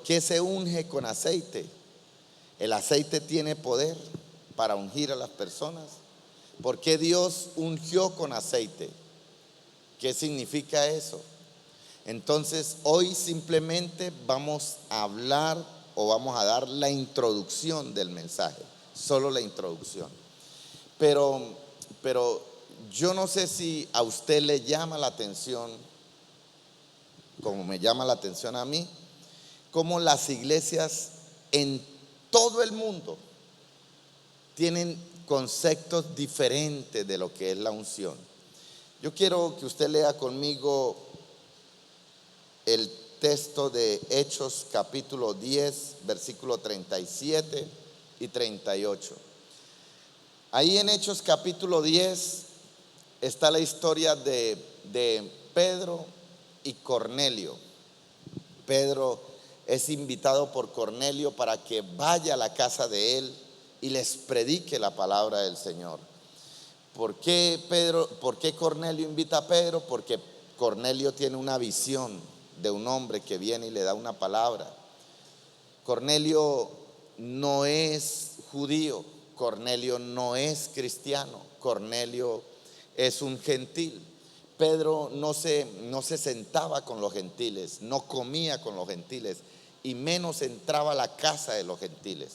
qué se unge con aceite? El aceite tiene poder para ungir a las personas. ¿Por qué Dios ungió con aceite? ¿Qué significa eso? Entonces, hoy simplemente vamos a hablar o vamos a dar la introducción del mensaje, solo la introducción. Pero yo no sé si a usted le llama la atención, como me llama la atención a mí, cómo las iglesias en todo el mundo tienen conceptos diferentes de lo que es la unción. Yo quiero que usted lea conmigo el texto de Hechos capítulo 10, versículo 37 y 38. Ahí en Hechos capítulo 10 está la historia de Pedro y Cornelio. Pedro es invitado por Cornelio para que vaya a la casa de él y les predique la palabra del Señor. ¿Por qué Cornelio invita a Pedro? Porque Cornelio tiene una visión de un hombre que viene y le da una palabra. Cornelio no es judío, Cornelio no es cristiano, Cornelio es un gentil. Pedro no se sentaba con los gentiles, no comía con los gentiles y menos entraba a la casa de los gentiles.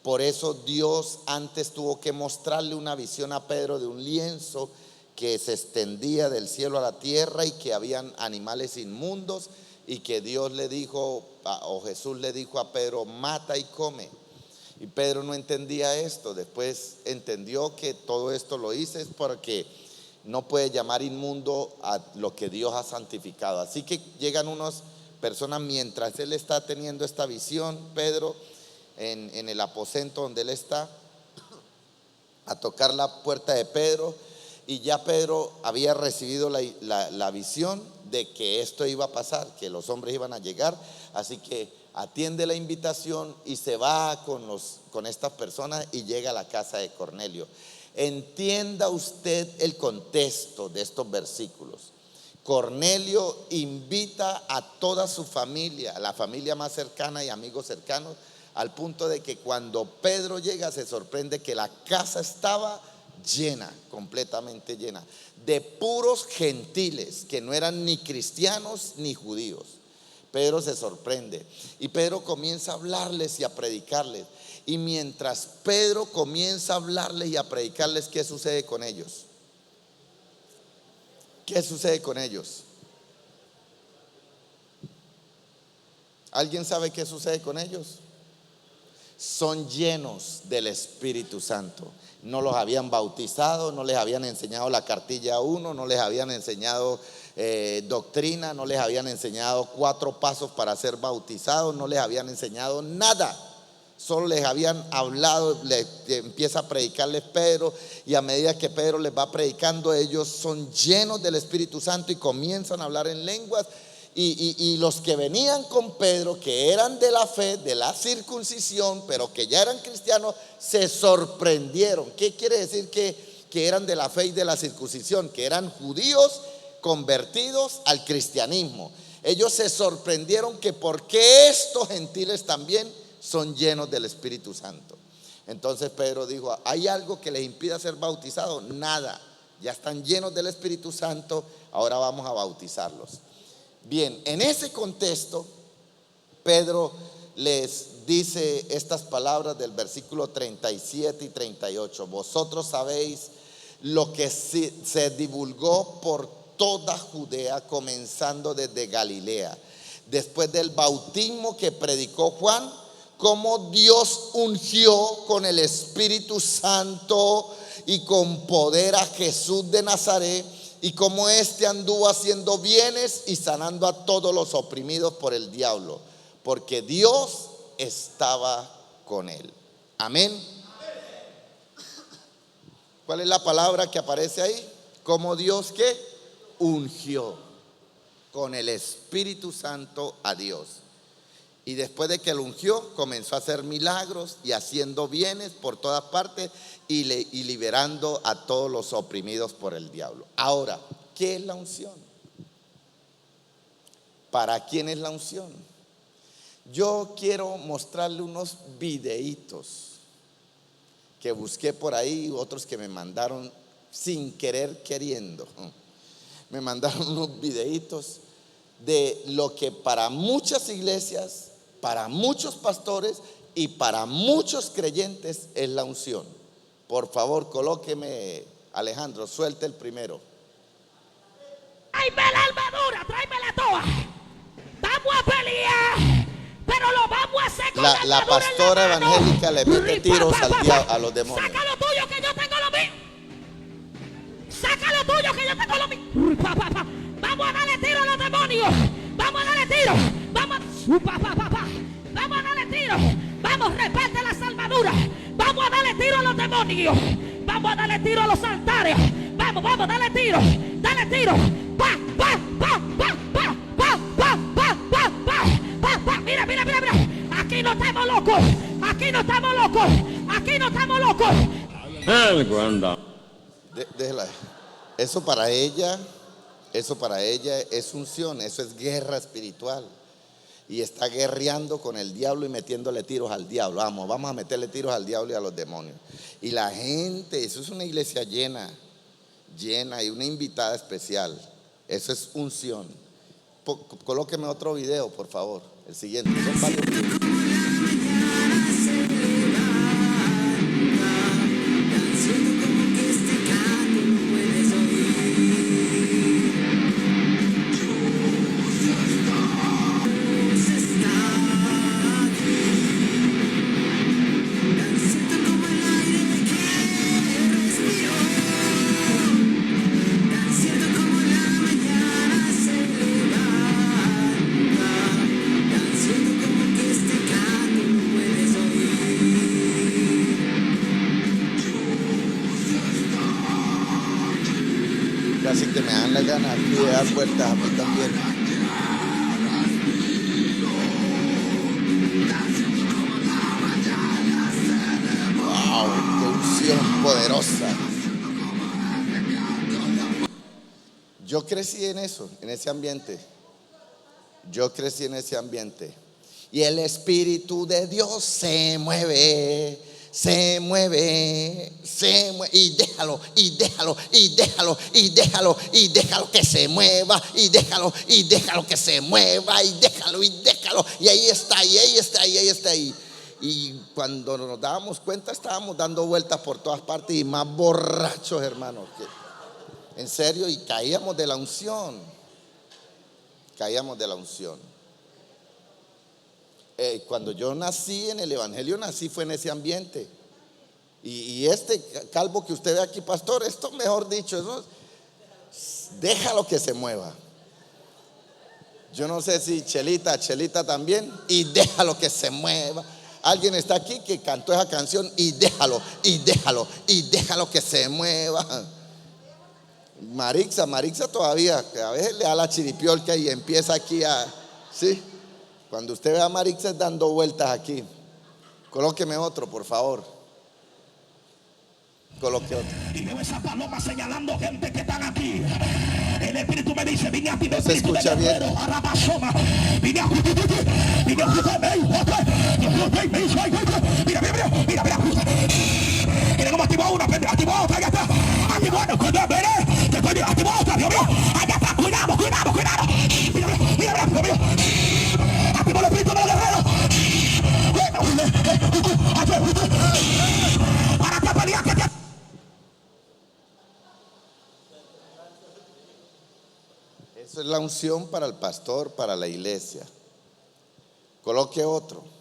Por eso Dios antes tuvo que mostrarle una visión a Pedro de un lienzo que se extendía del cielo a la tierra y que habían animales inmundos, y que Dios le dijo, o Jesús le dijo a Pedro: mata y come. Y Pedro no entendía esto. Después entendió que todo esto lo hice porque no puede llamar inmundo a lo que Dios ha santificado. Así que llegan unas personas mientras él está teniendo esta visión, Pedro, en el aposento donde él está, a tocar la puerta de Pedro, y ya Pedro había recibido la visión de que esto iba a pasar, que los hombres iban a llegar. Así que atiende la invitación y se va con estas personas y llega a la casa de Cornelio. Entienda usted el contexto de estos versículos. Cornelio invita a toda su familia, a la familia más cercana y amigos cercanos, al punto de que cuando Pedro llega se sorprende que la casa estaba llena, completamente llena, de puros gentiles que no eran ni cristianos ni judíos. Pedro se sorprende y Pedro comienza a hablarles y a predicarles. Y mientras Pedro comienza a hablarles y a predicarles, ¿qué sucede con ellos? ¿Qué sucede con ellos? ¿Alguien sabe qué sucede con ellos? Son llenos del Espíritu Santo. No los habían bautizado, no les habían enseñado la cartilla 1, no les habían enseñado doctrina, no les habían enseñado 4 pasos para ser bautizados, no les habían enseñado nada. Solo les habían hablado. Empieza a predicarles Pedro, y a medida que Pedro les va predicando, ellos son llenos del Espíritu Santo y comienzan a hablar en lenguas. Y los que venían con Pedro, que eran de la fe, de la circuncisión, pero que ya eran cristianos, se sorprendieron. ¿Qué quiere decir que eran de la fe y de la circuncisión? Que eran judíos convertidos al cristianismo. Ellos se sorprendieron que por qué estos gentiles también son llenos del Espíritu Santo. Entonces Pedro dijo: ¿hay algo que les impida ser bautizados? Nada, ya están llenos del Espíritu Santo, ahora vamos a bautizarlos. Bien, en ese contexto, Pedro les dice estas palabras del versículo 37 y 38. Vosotros sabéis lo que se divulgó por toda Judea, comenzando desde Galilea, después del bautismo que predicó Juan, cómo Dios ungió con el Espíritu Santo y con poder a Jesús de Nazaret, y cómo éste anduvo haciendo bienes y sanando a todos los oprimidos por el diablo, porque Dios estaba con él. Amén. ¿Cuál es la palabra que aparece ahí? Como Dios que ungió con el Espíritu Santo a Dios. Y después de que lo ungió, comenzó a hacer milagros y haciendo bienes por todas partes y liberando a todos los oprimidos por el diablo. Ahora, ¿qué es la unción? ¿Para quién es la unción? Yo quiero mostrarle unos videitos que busqué por ahí, otros que me mandaron sin querer queriendo. Me mandaron unos videitos de lo que para muchas iglesias, para muchos pastores y para muchos creyentes es la unción. Por favor, colóqueme, Alejandro, suelte el primero. Tráeme la armadura, tráemela toda. Vamos a pelear, pero lo vamos a hacer con la La armadura pastora en la mano. evangélica le mete tiros a los demonios. Saca lo tuyo que yo tengo lo mío. Saca lo tuyo que yo tengo lo mío. Vamos a darle tiro a los demonios. Vamos a darle tiro. Vamos a darle tiro. Vamos, reparte las armaduras. Vamos a darle tiro a los demonios. Vamos a darle tiro a los altares. Vamos, dale tiro. Dale tiro. Mira. Aquí no estamos locos. Aquí no estamos locos. Aquí no estamos locos. Déjela. Eso para ella es unción, eso es guerra espiritual. Y está guerreando con el diablo y metiéndole tiros al diablo. Vamos a meterle tiros al diablo y a los demonios. Y la gente, eso es una iglesia llena y una invitada especial. Eso es unción. Colóqueme otro video, por favor. El siguiente. Son varios videos. Así que me dan la gana aquí de dar vueltas a mí también. Wow, qué unción poderosa. Yo crecí en eso, en ese ambiente. Y el Espíritu de Dios se mueve. Y déjalo que se mueva, y déjalo que se mueva, y déjalo, y ahí está. Y cuando nos dábamos cuenta, estábamos dando vueltas por todas partes y más borrachos, hermanos, en serio, y caíamos de la unción. Cuando yo nací en el evangelio, fue en ese ambiente. Y este calvo que usted ve aquí, pastor, esto mejor dicho, eso, déjalo que se mueva. Yo no sé si Chelita también, y déjalo que se mueva. Alguien está aquí que cantó esa canción, y déjalo que se mueva. Marixa todavía, que a veces le da la chiripiolca y empieza aquí ¿sí? Cuando usted ve a Marixa dando vueltas aquí. Colóqueme otro, por favor. Coloque otro. Y veo esa paloma señalando gente que están aquí. El Espíritu me dice, vine a ti. No se escucha bien. Mira cómo activó una, activó otra, allá está. Activó otra, Dios mío. Allá está, cuidado. Mira. Activó el Espíritu de los guerreros. Para que peleas que te... Eso es la unción para el pastor, para la iglesia. Coloque otro.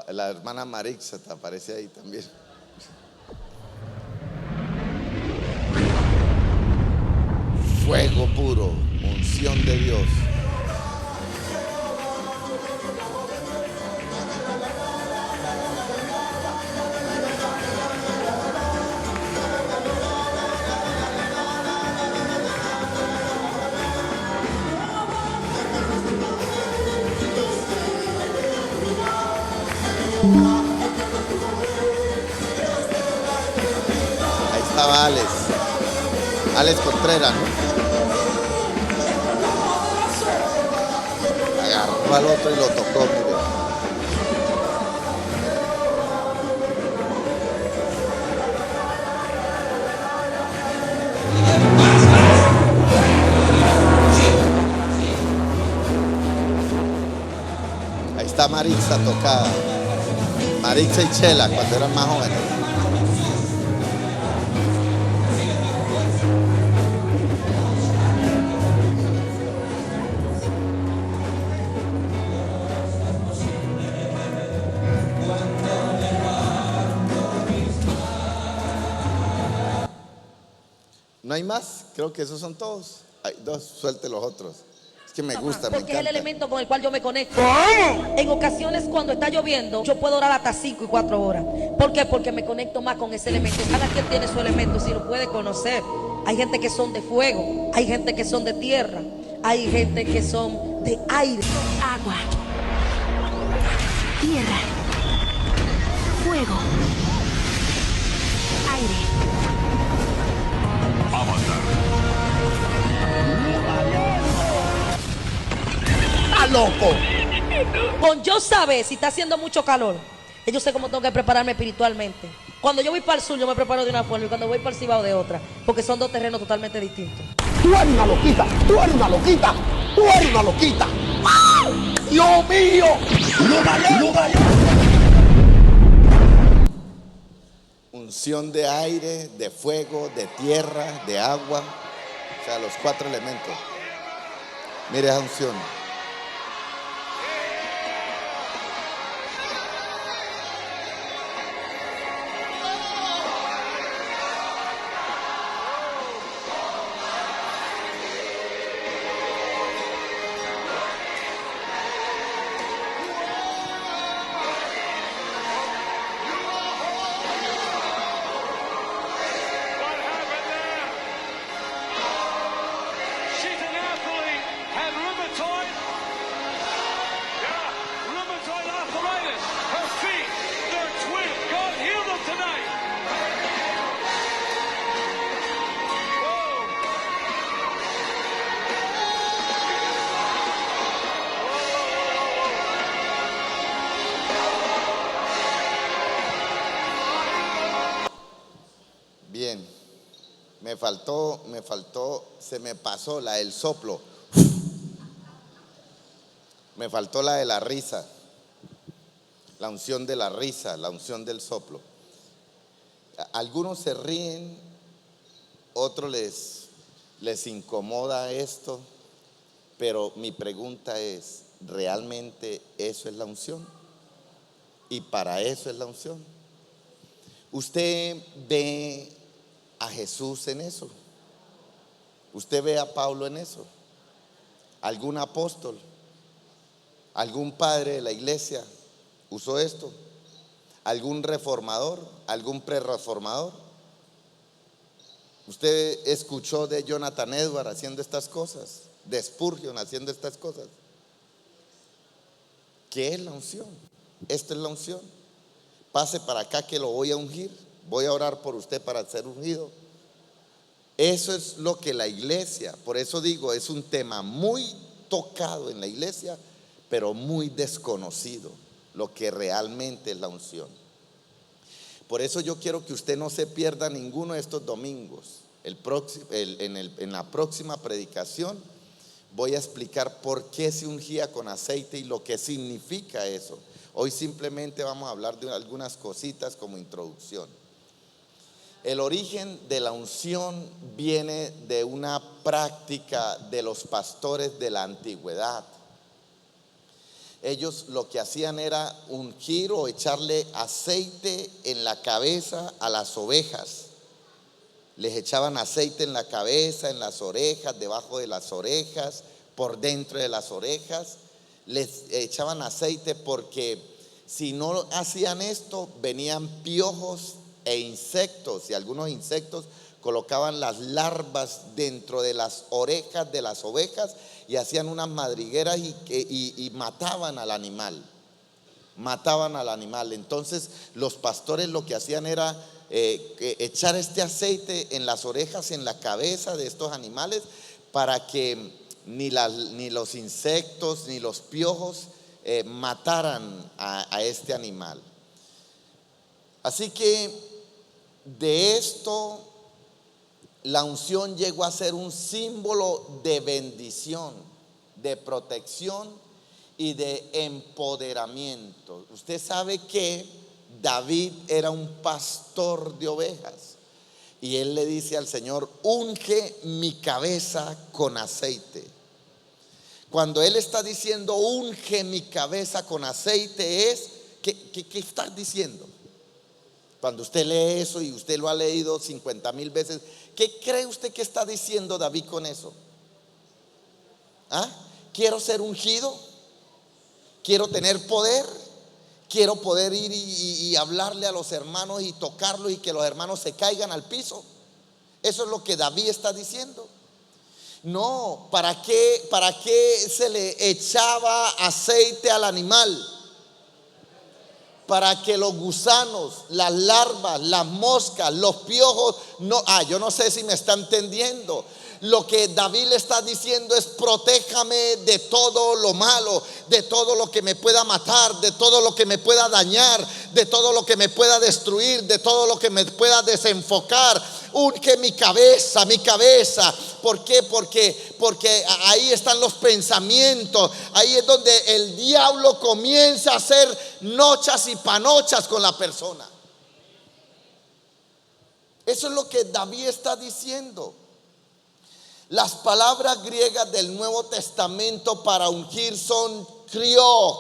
La hermana Marixa te aparece ahí también. Fuego puro, unción de Dios. estaba Alex Contreras, ¿no? Agarró al otro y lo tocó, mire. Ahí está Maritza tocada. Maritza y Chela cuando eran más jóvenes. ¿No hay más? Creo que esos son todos. Hay dos, suelte los otros. Es que me gusta, me Porque es el encanta. elemento con el cual yo me conecto. En ocasiones cuando está lloviendo, yo puedo orar hasta 5 y 4 horas. ¿Por qué? Porque me conecto más con ese elemento. Cada quien tiene su elemento, si lo puede conocer. Hay gente que son de fuego, hay gente que son de tierra, hay gente que son de aire. Agua, tierra, fuego, aire. ¡Está loco! Con yo saber si está haciendo mucho calor, yo sé cómo tengo que prepararme espiritualmente. Cuando yo voy para el sur, yo me preparo de una forma, y cuando voy para el Cibao de otra, porque son dos terrenos totalmente distintos. Tú eres una loquita, tú eres una loquita, tú eres una loquita. ¡Ah! ¡Dios mío! ¡Lo vale! Unción de aire, de fuego, de tierra, de agua. O sea, los 4 elementos. Mire esa unción. She's an athlete, had rheumatoid. Yeah, rheumatoid arthritis. Her feet, they're twin. God heal them tonight. Whoa. Bien. Me faltó, se me pasó la del soplo. Me faltó la de la risa. La unción de la risa, la unción del soplo. Algunos se ríen, otros les incomoda esto, pero mi pregunta es, ¿realmente eso es la unción? Y para eso es la unción. Usted ve a Jesús en eso. Usted ve a Pablo en eso. ¿Algún apóstol, algún padre de la iglesia usó esto? ¿Algún reformador, algún prerreformador? ¿Usted escuchó de Jonathan Edwards haciendo estas cosas? De Spurgeon haciendo estas cosas. ¿Qué es la unción? Esto es la unción. Pase para acá que lo voy a ungir. Voy a orar por usted para ser ungido. Eso es lo que la iglesia, por eso digo, es un tema muy tocado en la iglesia, pero muy desconocido, lo que realmente es la unción. Por eso yo quiero que usted no se pierda ninguno de estos domingos. En la próxima predicación voy a explicar por qué se ungía con aceite y lo que significa eso. Hoy simplemente vamos a hablar de algunas cositas como introducción. El origen de la unción viene de una práctica de los pastores de la antigüedad. Ellos lo que hacían era ungir o echarle aceite en la cabeza a las ovejas. Les echaban aceite en la cabeza, en las orejas, debajo de las orejas, por dentro de las orejas. Les echaban aceite porque si no hacían esto, venían piojos e insectos, y algunos insectos colocaban las larvas dentro de las orejas de las ovejas y hacían unas madrigueras y mataban al animal. mataban al animal. Entonces los pastores lo que hacían era echar este aceite en las orejas, en la cabeza de estos animales, para que ni los insectos ni los piojos mataran a este animal. Así que de esto la unción llegó a ser un símbolo de bendición, de protección y de empoderamiento. Usted sabe que David era un pastor de ovejas y él le dice al Señor: unge mi cabeza con aceite. Cuando él está diciendo unge mi cabeza con aceite, ¿qué está diciendo? Cuando usted lee eso, y usted lo ha leído 50,000 veces, ¿qué cree usted que está diciendo David con eso? Quiero ser ungido, quiero tener poder, quiero poder ir y hablarle a los hermanos y tocarlos y que los hermanos se caigan al piso. Eso es lo que David está diciendo. No, ¿para qué se le echaba aceite al animal? Para que los gusanos, las larvas, las moscas, los piojos yo no sé si me está entendiendo. Lo que David le está diciendo es: protéjame de todo lo malo, de todo lo que me pueda matar, de todo lo que me pueda dañar, de todo lo que me pueda destruir, de todo lo que me pueda desenfocar. Unge mi cabeza, mi cabeza. ¿Por qué? Porque ahí están los pensamientos. Ahí es donde el diablo comienza a hacer nochas y panochas con la persona. Eso es lo que David está diciendo. Las palabras griegas del Nuevo Testamento para ungir son krios,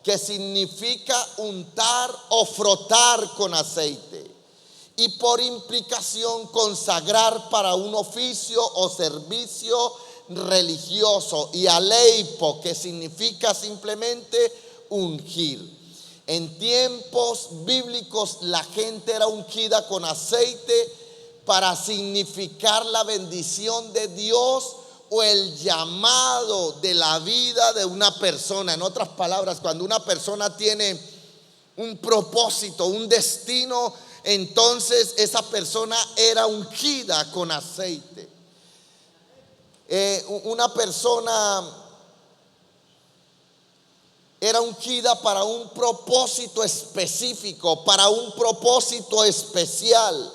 que significa untar o frotar con aceite, y por implicación consagrar para un oficio o servicio religioso, y aleipo, que significa simplemente ungir. En tiempos bíblicos la gente era ungida con aceite para significar la bendición de Dios o el llamado de la vida de una persona. En otras palabras, cuando una persona tiene un propósito, un destino, entonces esa persona era ungida con aceite. Una persona era ungida para un propósito específico, para un propósito especial.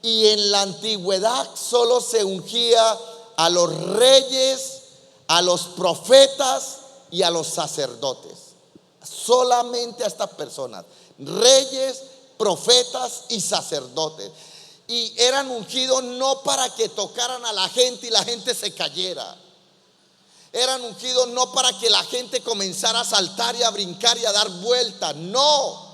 Y en la antigüedad solo se ungía a los reyes, a los profetas y a los sacerdotes. Solamente a estas personas: reyes, profetas y sacerdotes. Y eran ungidos no para que tocaran a la gente y la gente se cayera. Eran ungidos no para que la gente comenzara a saltar y a brincar y a dar vueltas. No.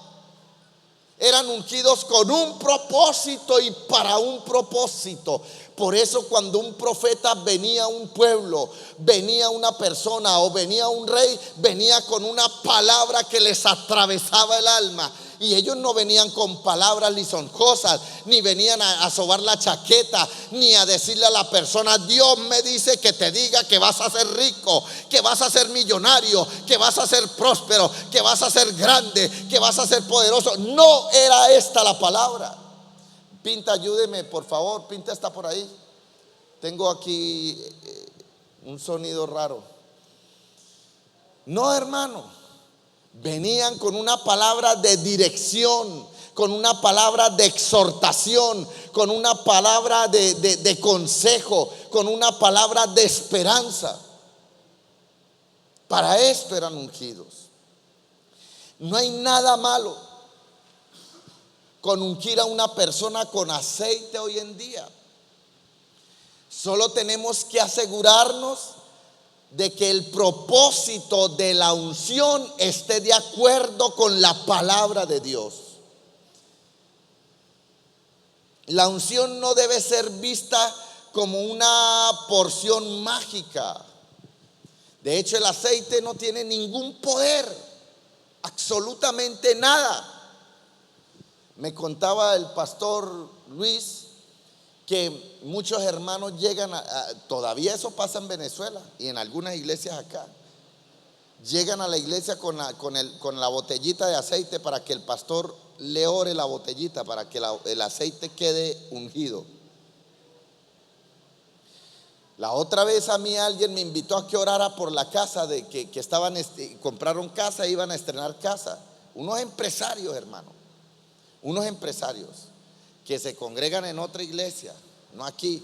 Eran ungidos con un propósito y para un propósito. Por eso cuando un profeta venía a un pueblo, venía una persona o venía un rey, venía con una palabra que les atravesaba el alma. Y ellos no venían con palabras lisonjosas, ni venían a sobar la chaqueta, ni a decirle a la persona: Dios me dice que te diga que vas a ser rico, que vas a ser millonario, que vas a ser próspero, que vas a ser grande, que vas a ser poderoso. No era esta la palabra. Pinta, ayúdeme por favor. Pinta está por ahí. Tengo aquí un sonido raro. No, hermano. Venían con una palabra de dirección, con una palabra de exhortación, con una palabra de consejo, con una palabra de esperanza. Para esto eran ungidos. No hay nada malo con ungir a una persona con aceite hoy en día. Solo tenemos que asegurarnos de que el propósito de la unción esté de acuerdo con la palabra de Dios. La unción no debe ser vista como una porción mágica. De hecho, el aceite no tiene ningún poder, absolutamente nada. Me contaba el pastor Luis que muchos hermanos llegan todavía eso pasa en Venezuela y en algunas iglesias acá. llegan a la iglesia con la botellita de aceite para que el pastor le ore la botellita para que el aceite quede ungido. La otra vez a mí alguien me invitó a que orara por la casa de que estaban, compraron casa e iban a estrenar casa. Unos empresarios, hermano, unos empresarios que se congregan en otra iglesia, no aquí.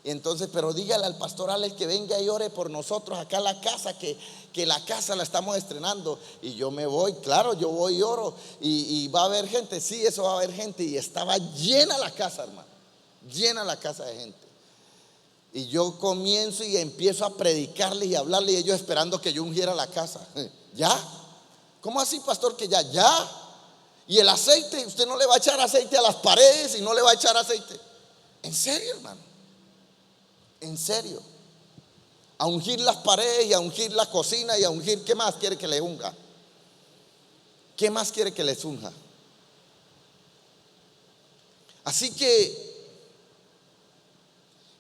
Y entonces, pero dígale al pastor Alex que venga y ore por nosotros acá en la casa, que la casa la estamos estrenando. Y yo me voy, claro, yo voy y oro. Y va a haber gente, sí, eso va a haber gente. Y estaba llena la casa, hermano, llena la casa de gente. Y yo comienzo y empiezo a predicarles y a hablarles, y ellos esperando que yo ungiera la casa. ¿Ya? ¿Cómo así, pastor, que ya? ¿Ya? Y el aceite, usted no le va a echar aceite a las paredes y no le va a echar aceite. ¿En serio, hermano? ¿En serio? A ungir las paredes y a ungir la cocina y a ungir, ¿qué más quiere que le unja? ¿Qué más quiere que les unja? Así que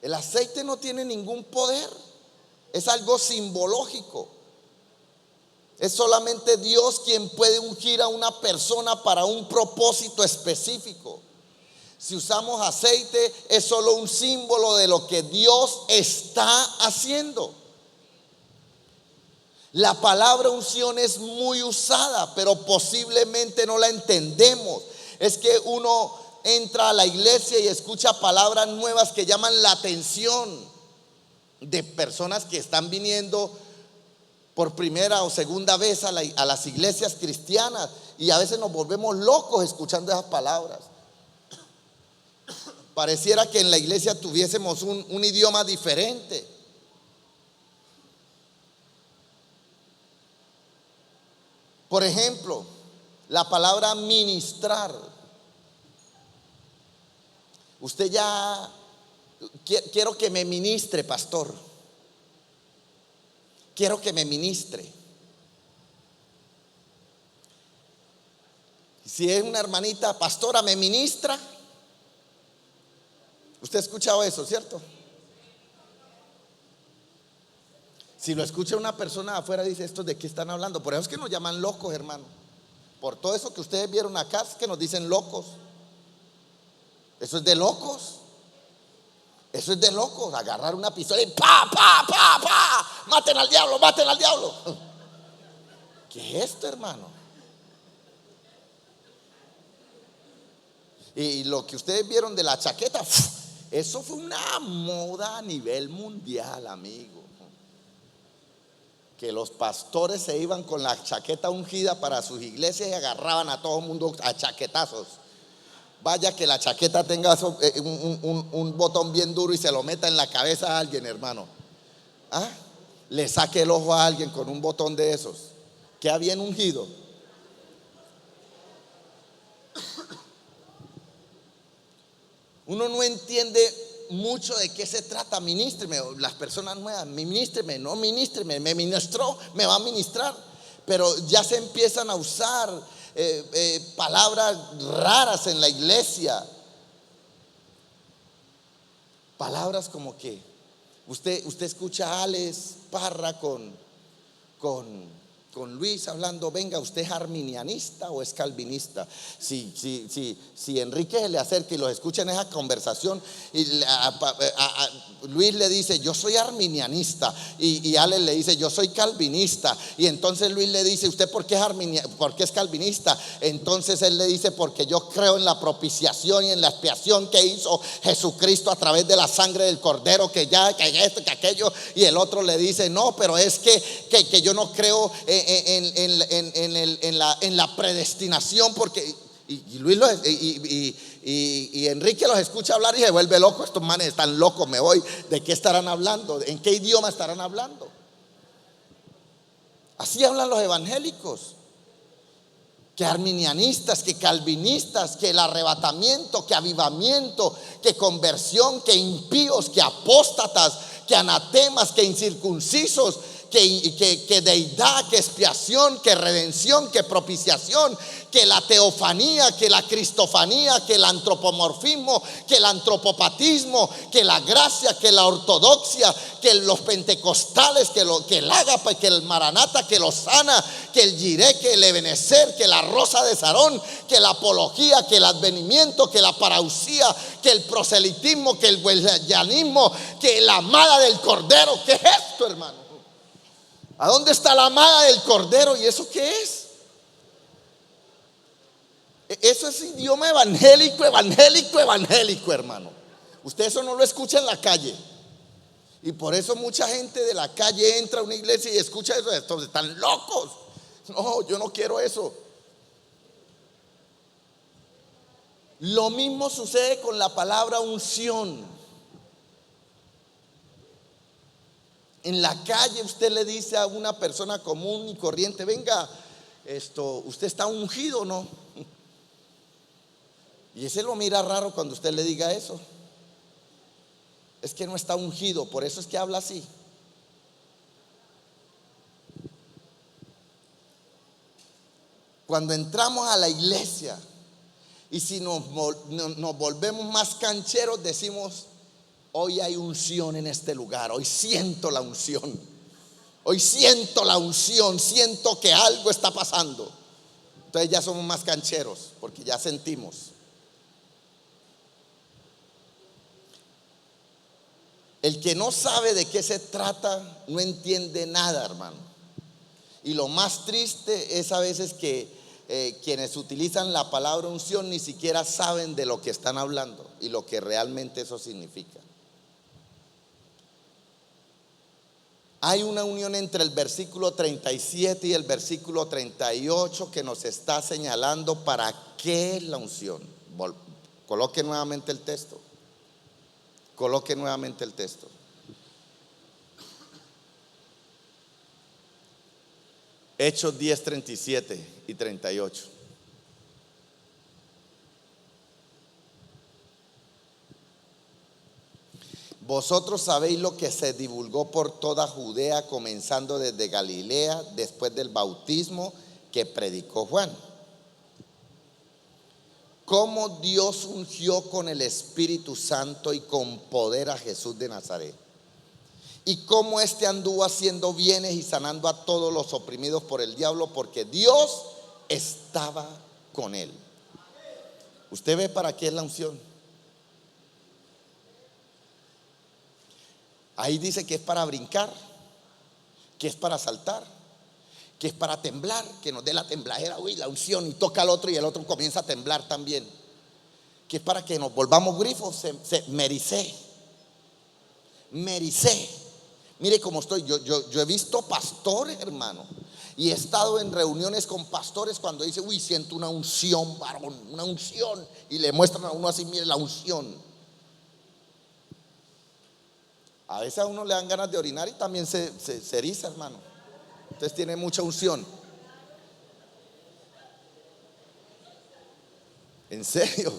el aceite no tiene ningún poder, es algo simbológico. Es solamente Dios quien puede ungir a una persona para un propósito específico. Si usamos aceite, es solo un símbolo de lo que Dios está haciendo. La palabra unción es muy usada, pero posiblemente no la entendemos. Es que uno entra a la iglesia y escucha palabras nuevas que llaman la atención de personas que están viniendo por primera o segunda vez a las iglesias cristianas, y a veces nos volvemos locos escuchando esas palabras. Pareciera que en la iglesia tuviésemos un idioma diferente. Por ejemplo, la palabra ministrar. Usted ya, quiero que me ministre, pastor. Quiero que me ministre. Si es una hermanita, pastora, me ministra. Usted ha escuchado eso, ¿cierto? Si lo escucha una persona de afuera, dice, ¿estos de qué están hablando? Por eso es que nos llaman locos, hermano. Por todo eso que ustedes vieron acá, es que nos dicen locos. Eso es de locos. Eso es de locos. Agarrar una pistola y ¡pa, pa, pa, pa! ¡Maten al diablo, maten al diablo! ¿Qué es esto, hermano? Y lo que ustedes vieron de la chaqueta, eso fue una moda a nivel mundial, amigo. Que los pastores se iban con la chaqueta ungida para sus iglesias y agarraban a todo el mundo a chaquetazos. Vaya que la chaqueta tenga un botón bien duro y se lo meta en la cabeza a alguien, hermano. ¿Ah? Le saque el ojo a alguien con un botón de esos. Queda bien ungido. Uno no entiende mucho de qué se trata. Ministreme, las personas nuevas, ministreme, no ministreme, me ministró, me va a ministrar. Pero ya se empiezan a usar palabras raras en la iglesia. Palabras como que usted escucha a Alex Parra con Luis hablando, venga, ¿usted es arminianista o es calvinista? Si Enrique se le acerca y los escucha en esa conversación y Luis le dice, yo soy arminianista, y Alex le dice, yo soy calvinista, y entonces Luis le dice, ¿usted por qué es calvinista? Entonces él le dice, porque yo creo en la propiciación y en la expiación que hizo Jesucristo a través de la sangre del cordero, que esto, que aquello. Y el otro le dice, no, pero es que yo no creo en la predestinación, porque Luis y Enrique los escucha hablar y se vuelve loco. Estos manes están locos, me voy. ¿De qué estarán hablando? ¿En qué idioma estarán hablando? Así hablan los evangélicos, que arminianistas, que calvinistas, que el arrebatamiento, que avivamiento, que conversión, que impíos, que apóstatas, que anatemas, que incircuncisos, que deidad, que expiación, que redención, que propiciación, que la teofanía, que la cristofanía, que el antropomorfismo, que el antropopatismo, que la gracia, que la ortodoxia, que los pentecostales, que el ágape, que el maranata, que el osana, que el yiré, que el ebenecer, que la rosa de Sarón, que la apología, que el advenimiento, que la parausía, que el proselitismo, que el huelyanismo, que la amada del cordero. ¿Qué es esto, hermano? ¿A dónde está la amada del cordero? ¿Y eso qué es? Eso es idioma evangélico, hermano. Usted eso no lo escucha en la calle. Y por eso mucha gente de la calle entra a una iglesia y escucha eso. Estos están locos. No, yo no quiero eso. Lo mismo sucede con la palabra unción. En la calle usted le dice a una persona común y corriente: venga, ¿usted está ungido o no? Y ese lo mira raro cuando usted le diga eso. Es que no está ungido, por eso es que habla así. Cuando entramos a la iglesia y si nos volvemos más cancheros, decimos: hoy hay unción en este lugar, hoy siento la unción. Hoy siento la unción, siento que algo está pasando. Entonces ya somos más cancheros porque ya sentimos. El que no sabe de qué se trata no entiende nada, hermano. Y lo más triste es a veces que quienes utilizan la palabra unción ni siquiera saben de lo que están hablando y lo que realmente eso significa. Hay una unión entre el versículo 37 y el versículo 38 que nos está señalando para qué es la unción. Coloque nuevamente el texto. Coloque nuevamente el texto. Hechos 10, 37 y 38. Vosotros sabéis lo que se divulgó por toda Judea, comenzando desde Galilea, después del bautismo que predicó Juan. Cómo Dios ungió con el Espíritu Santo y con poder a Jesús de Nazaret. Y cómo éste anduvo haciendo bienes y sanando a todos los oprimidos por el diablo, porque Dios estaba con él. ¿Usted ve para qué es la unción? Ahí dice que es para brincar, que es para saltar, que es para temblar, que nos dé la tembladera, uy, la unción, y toca al otro y el otro comienza a temblar también. Que es para que nos volvamos grifos, me ericé. Mire cómo estoy, yo he visto pastores, hermano, y he estado en reuniones con pastores cuando dice: uy, siento una unción, varón, una unción, y le muestran a uno así: mire la unción. A veces a uno le dan ganas de orinar y también se eriza, hermano. Entonces tiene mucha unción. En serio.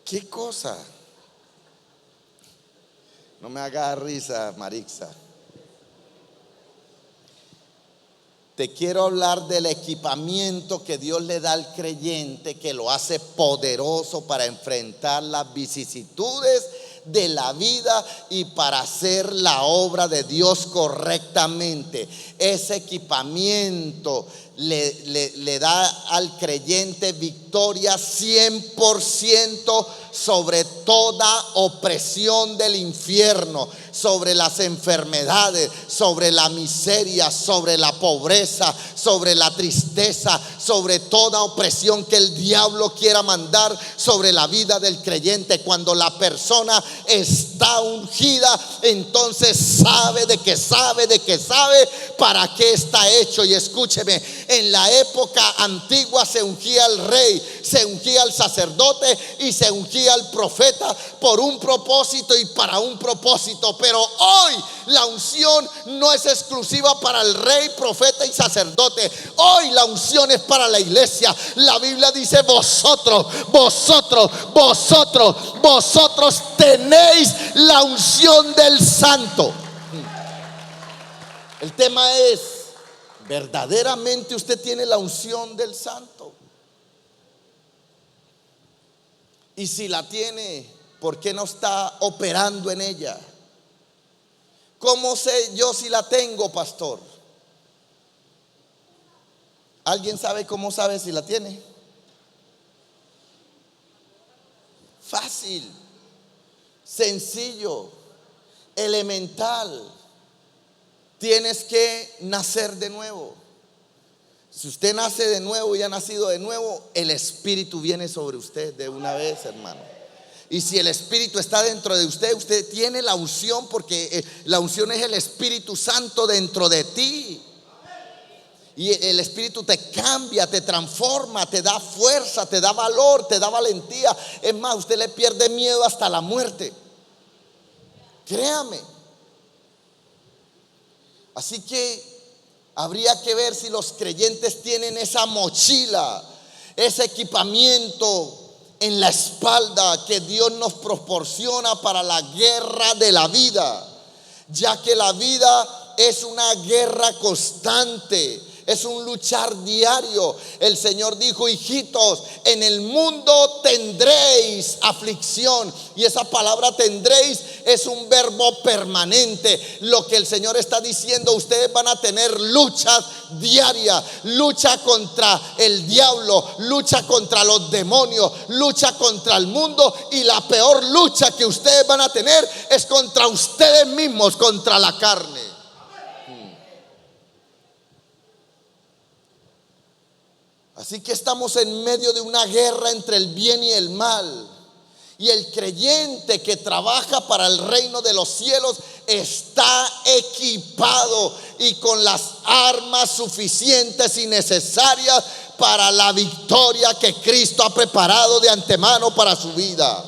¿Qué cosa? No me haga risa, Marixa. Te quiero hablar del equipamiento que Dios le da al creyente, que lo hace poderoso para enfrentar las vicisitudes de la vida y para hacer la obra de Dios correctamente. Ese equipamiento le da al creyente victoria 100% sobre toda opresión del infierno, sobre las enfermedades, sobre la miseria, sobre la pobreza, sobre la tristeza, sobre toda opresión que el diablo quiera mandar sobre la vida del creyente. Cuando la persona está ungida, entonces sabe para qué está hecho. Y escúcheme, en la época antigua se ungía al rey, se ungía al sacerdote y se ungía al profeta por un propósito y para un propósito. Pero hoy la unción no es exclusiva para el rey, profeta y sacerdote. Hoy la unción es para la iglesia. La Biblia dice: vosotros tenéis la unción del Santo. El tema es, ¿verdaderamente usted tiene la unción del Santo? Y si la tiene, ¿por qué no está operando en ella? ¿Cómo sé yo si la tengo, pastor? ¿Alguien sabe cómo sabe si la tiene? Fácil, sencillo, elemental. Tienes que nacer de nuevo. Si usted nace de nuevo y ha nacido de nuevo, el Espíritu viene sobre usted de una vez, hermano. Y si el Espíritu está dentro de usted, usted tiene la unción, porque la unción es el Espíritu Santo dentro de ti. Y el Espíritu te cambia, te transforma, te da fuerza, te da valor, te da valentía. Es más, usted le pierde miedo hasta la muerte. Créame. Así que habría que ver si los creyentes tienen esa mochila, ese equipamiento en la espalda que Dios nos proporciona para la guerra de la vida, ya que la vida es una guerra constante, es un luchar diario. El Señor dijo: hijitos, en el mundo tendréis aflicción. Y esa palabra tendréis es un verbo permanente. Lo que el Señor está diciendo, ustedes van a tener luchas diarias, lucha contra el diablo, lucha contra los demonios, lucha contra el mundo. Y la peor lucha que ustedes van a tener es contra ustedes mismos, contra la carne. Así que estamos en medio de una guerra entre el bien y el mal. Y el creyente que trabaja para el reino de los cielos está equipado y con las armas suficientes y necesarias para la victoria que Cristo ha preparado de antemano para su vida.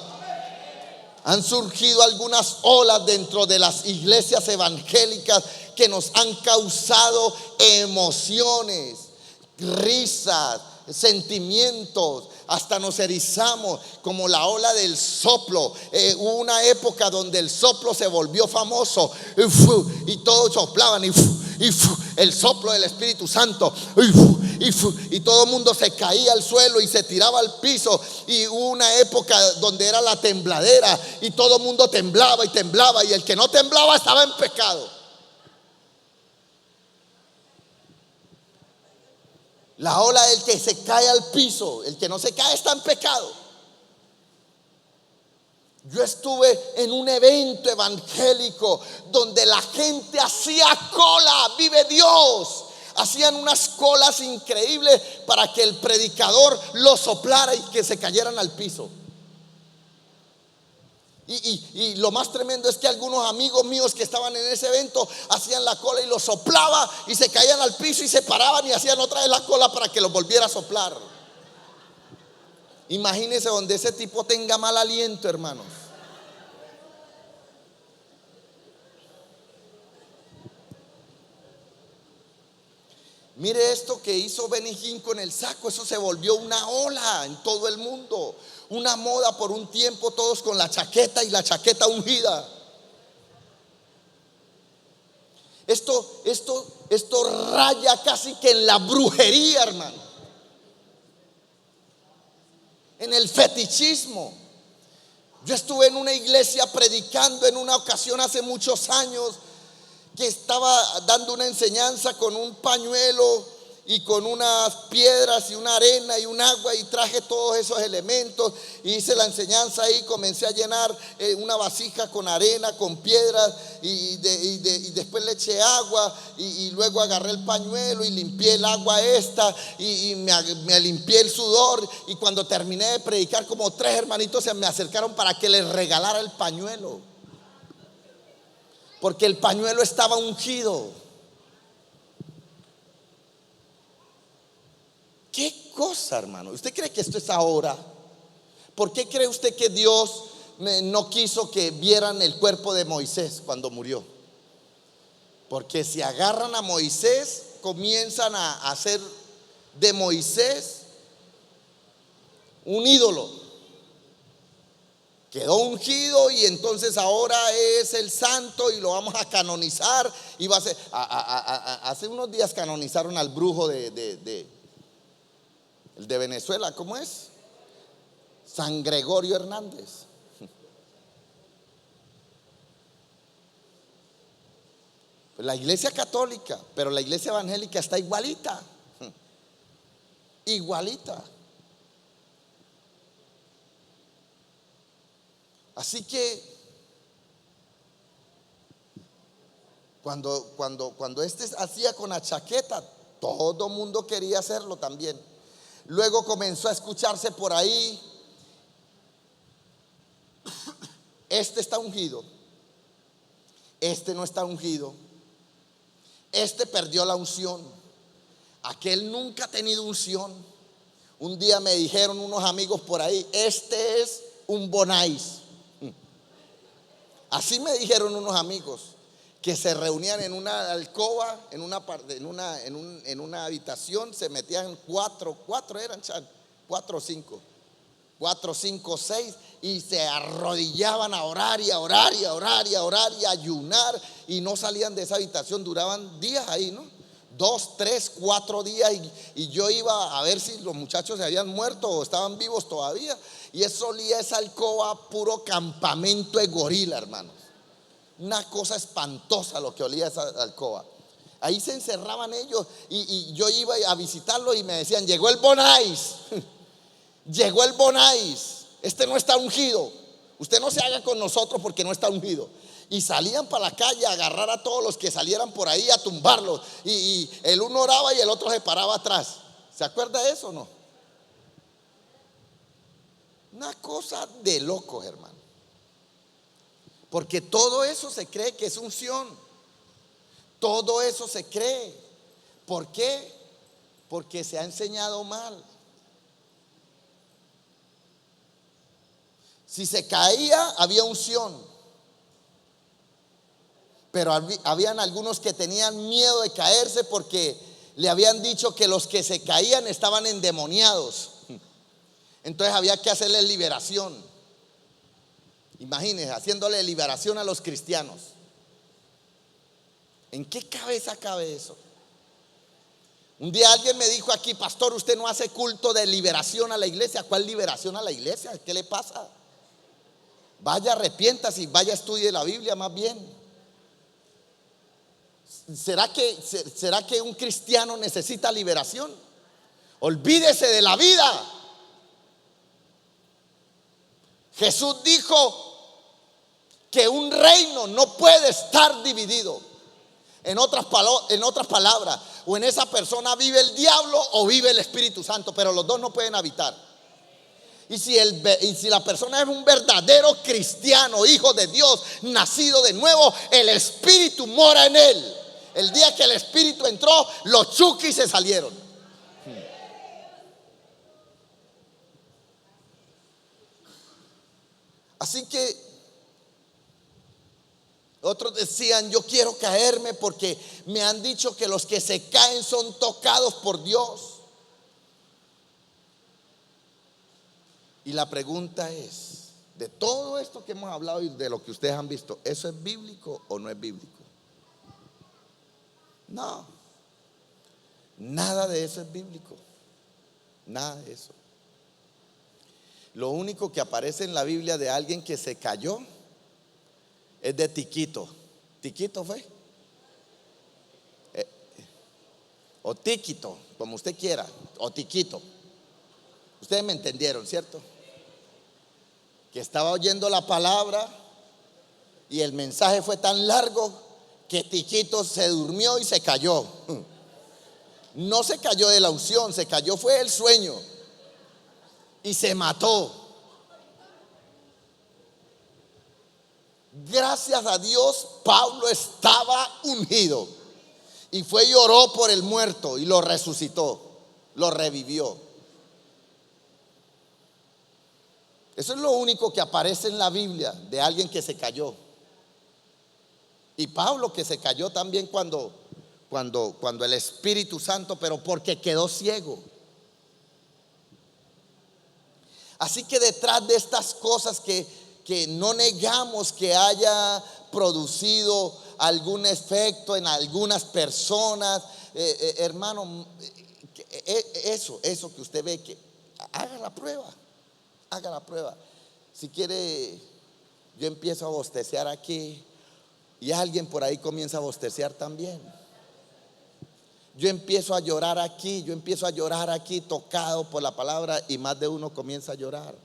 Han surgido algunas olas dentro de las iglesias evangélicas que nos han causado emociones, risas, sentimientos, hasta nos erizamos, como la ola del soplo. Hubo una época donde el soplo se volvió famoso y todos soplaban y el soplo del Espíritu Santo, y todo el mundo se caía al suelo y se tiraba al piso. Y hubo una época donde era la tembladera y todo el mundo temblaba y temblaba, y el que no temblaba estaba en pecado. La ola del que se cae al piso, el que no se cae está en pecado. Yo estuve en un evento evangélico donde la gente hacía cola, vive Dios. Hacían unas colas increíbles para que el predicador lo soplara y que se cayeran al piso. Y lo más tremendo es que algunos amigos míos que estaban en ese evento hacían la cola y lo soplaba y se caían al piso y se paraban y hacían otra vez la cola para que los volviera a soplar. Imagínense donde ese tipo tenga mal aliento, hermanos. Mire esto que hizo Benny Hinn con el saco. Eso se volvió una ola en todo el mundo, una moda por un tiempo, todos con la chaqueta y la chaqueta ungida. Esto raya casi que en la brujería, hermano, en el fetichismo. Yo estuve en una iglesia predicando en una ocasión hace muchos años, que estaba dando una enseñanza con un pañuelo y con unas piedras y una arena y un agua, y traje todos esos elementos y hice la enseñanza ahí. Comencé a llenar una vasija con arena, con piedras, y después le eché agua, y luego agarré el pañuelo y limpié el agua y me limpié el sudor. Y cuando terminé de predicar, como 3 hermanitos se me acercaron para que les regalara el pañuelo, porque el pañuelo estaba ungido. ¿Qué cosa, hermano? ¿Usted cree que esto es ahora? ¿Por qué cree usted que Dios no quiso que vieran el cuerpo de Moisés cuando murió? Porque si agarran a Moisés, comienzan a hacer de Moisés un ídolo. Quedó ungido y entonces ahora es el santo y lo vamos a canonizar. Y va a ser, hace unos días canonizaron al brujo el de Venezuela, ¿cómo es? San Gregorio Hernández. La iglesia católica, pero la iglesia evangélica está igualita. Igualita. Así que cuando este hacía con la chaqueta, todo mundo quería hacerlo también. Luego comenzó a escucharse por ahí: este está ungido, este no está ungido, este perdió la unción, aquel nunca ha tenido unción. Un día me dijeron unos amigos por ahí: este es un Bonais. Así me dijeron unos amigos que se reunían en una alcoba, en una habitación, se metían cuatro eran, 4 o 5, 6, y se arrodillaban a orar y a orar y a orar y a orar y a ayunar, y no salían de esa habitación. Duraban días ahí, ¿no? 2, 3, 4 días, y yo iba a ver si los muchachos se habían muerto o estaban vivos todavía. Y eso olía, esa alcoba, puro campamento de gorila, hermanos. Una cosa espantosa lo que olía esa alcoba. Ahí se encerraban ellos, y yo iba a visitarlo y me decían: llegó el Bonais. Llegó el Bonais. Este no está ungido. Usted no se haga con nosotros porque no está ungido. Y salían para la calle a agarrar a todos los que salieran por ahí, a tumbarlos. Y el uno oraba y el otro se paraba atrás. ¿Se acuerda de eso o no? Una cosa de locos, hermano. Porque todo eso se cree que es unción. Todo eso se cree. ¿Por qué? Porque se ha enseñado mal. Si se caía, había unción. Pero habían algunos que tenían miedo de caerse porque le habían dicho que los que se caían estaban endemoniados. Entonces había que hacerles liberación. Imagínense, haciéndole liberación a los cristianos. ¿En qué cabeza cabe eso? Un día alguien me dijo aquí: pastor, usted no hace culto de liberación a la iglesia. ¿Cuál liberación a la iglesia? ¿Qué le pasa? Vaya, arrepiéntase y vaya, estudie la Biblia más bien. ¿Será que un cristiano necesita liberación? Olvídese de la vida. Jesús dijo que un reino no puede estar dividido. En otras palabras, o en esa persona vive el diablo o vive el Espíritu Santo, pero los dos no pueden habitar. Y si la persona es un verdadero cristiano, hijo de Dios, nacido de nuevo, el Espíritu mora en él. El día que el Espíritu entró, los chukis se salieron. Así que otros decían: yo quiero caerme porque me han dicho que los que se caen son tocados por Dios. Y la pregunta es: de todo esto que hemos hablado y de lo que ustedes han visto, ¿eso es bíblico o no es bíblico? No, nada de eso es bíblico. Nada de eso. Lo único que aparece en la Biblia de alguien que se cayó es de Tiquito. ¿Tiquito fue? O Tiquito, como usted quiera. O Tiquito. Ustedes me entendieron, ¿cierto? Que estaba oyendo la palabra y el mensaje fue tan largo que Tiquito se durmió y se cayó. No se cayó de la unción, se cayó fue del sueño y se mató. Gracias a Dios, Pablo estaba ungido y fue y oró por el muerto y lo resucitó, lo revivió. Eso es lo único que aparece en la Biblia de alguien que se cayó. Y Pablo, que se cayó también cuando el Espíritu Santo, pero porque quedó ciego. Así que detrás de estas cosas que que no negamos que haya producido algún efecto en algunas personas, hermano, eso que usted ve, que haga la prueba. Si quiere, yo empiezo a bostecear aquí y alguien por ahí comienza a bostecear también. Yo empiezo a llorar aquí, tocado por la palabra, y más de uno comienza a llorar.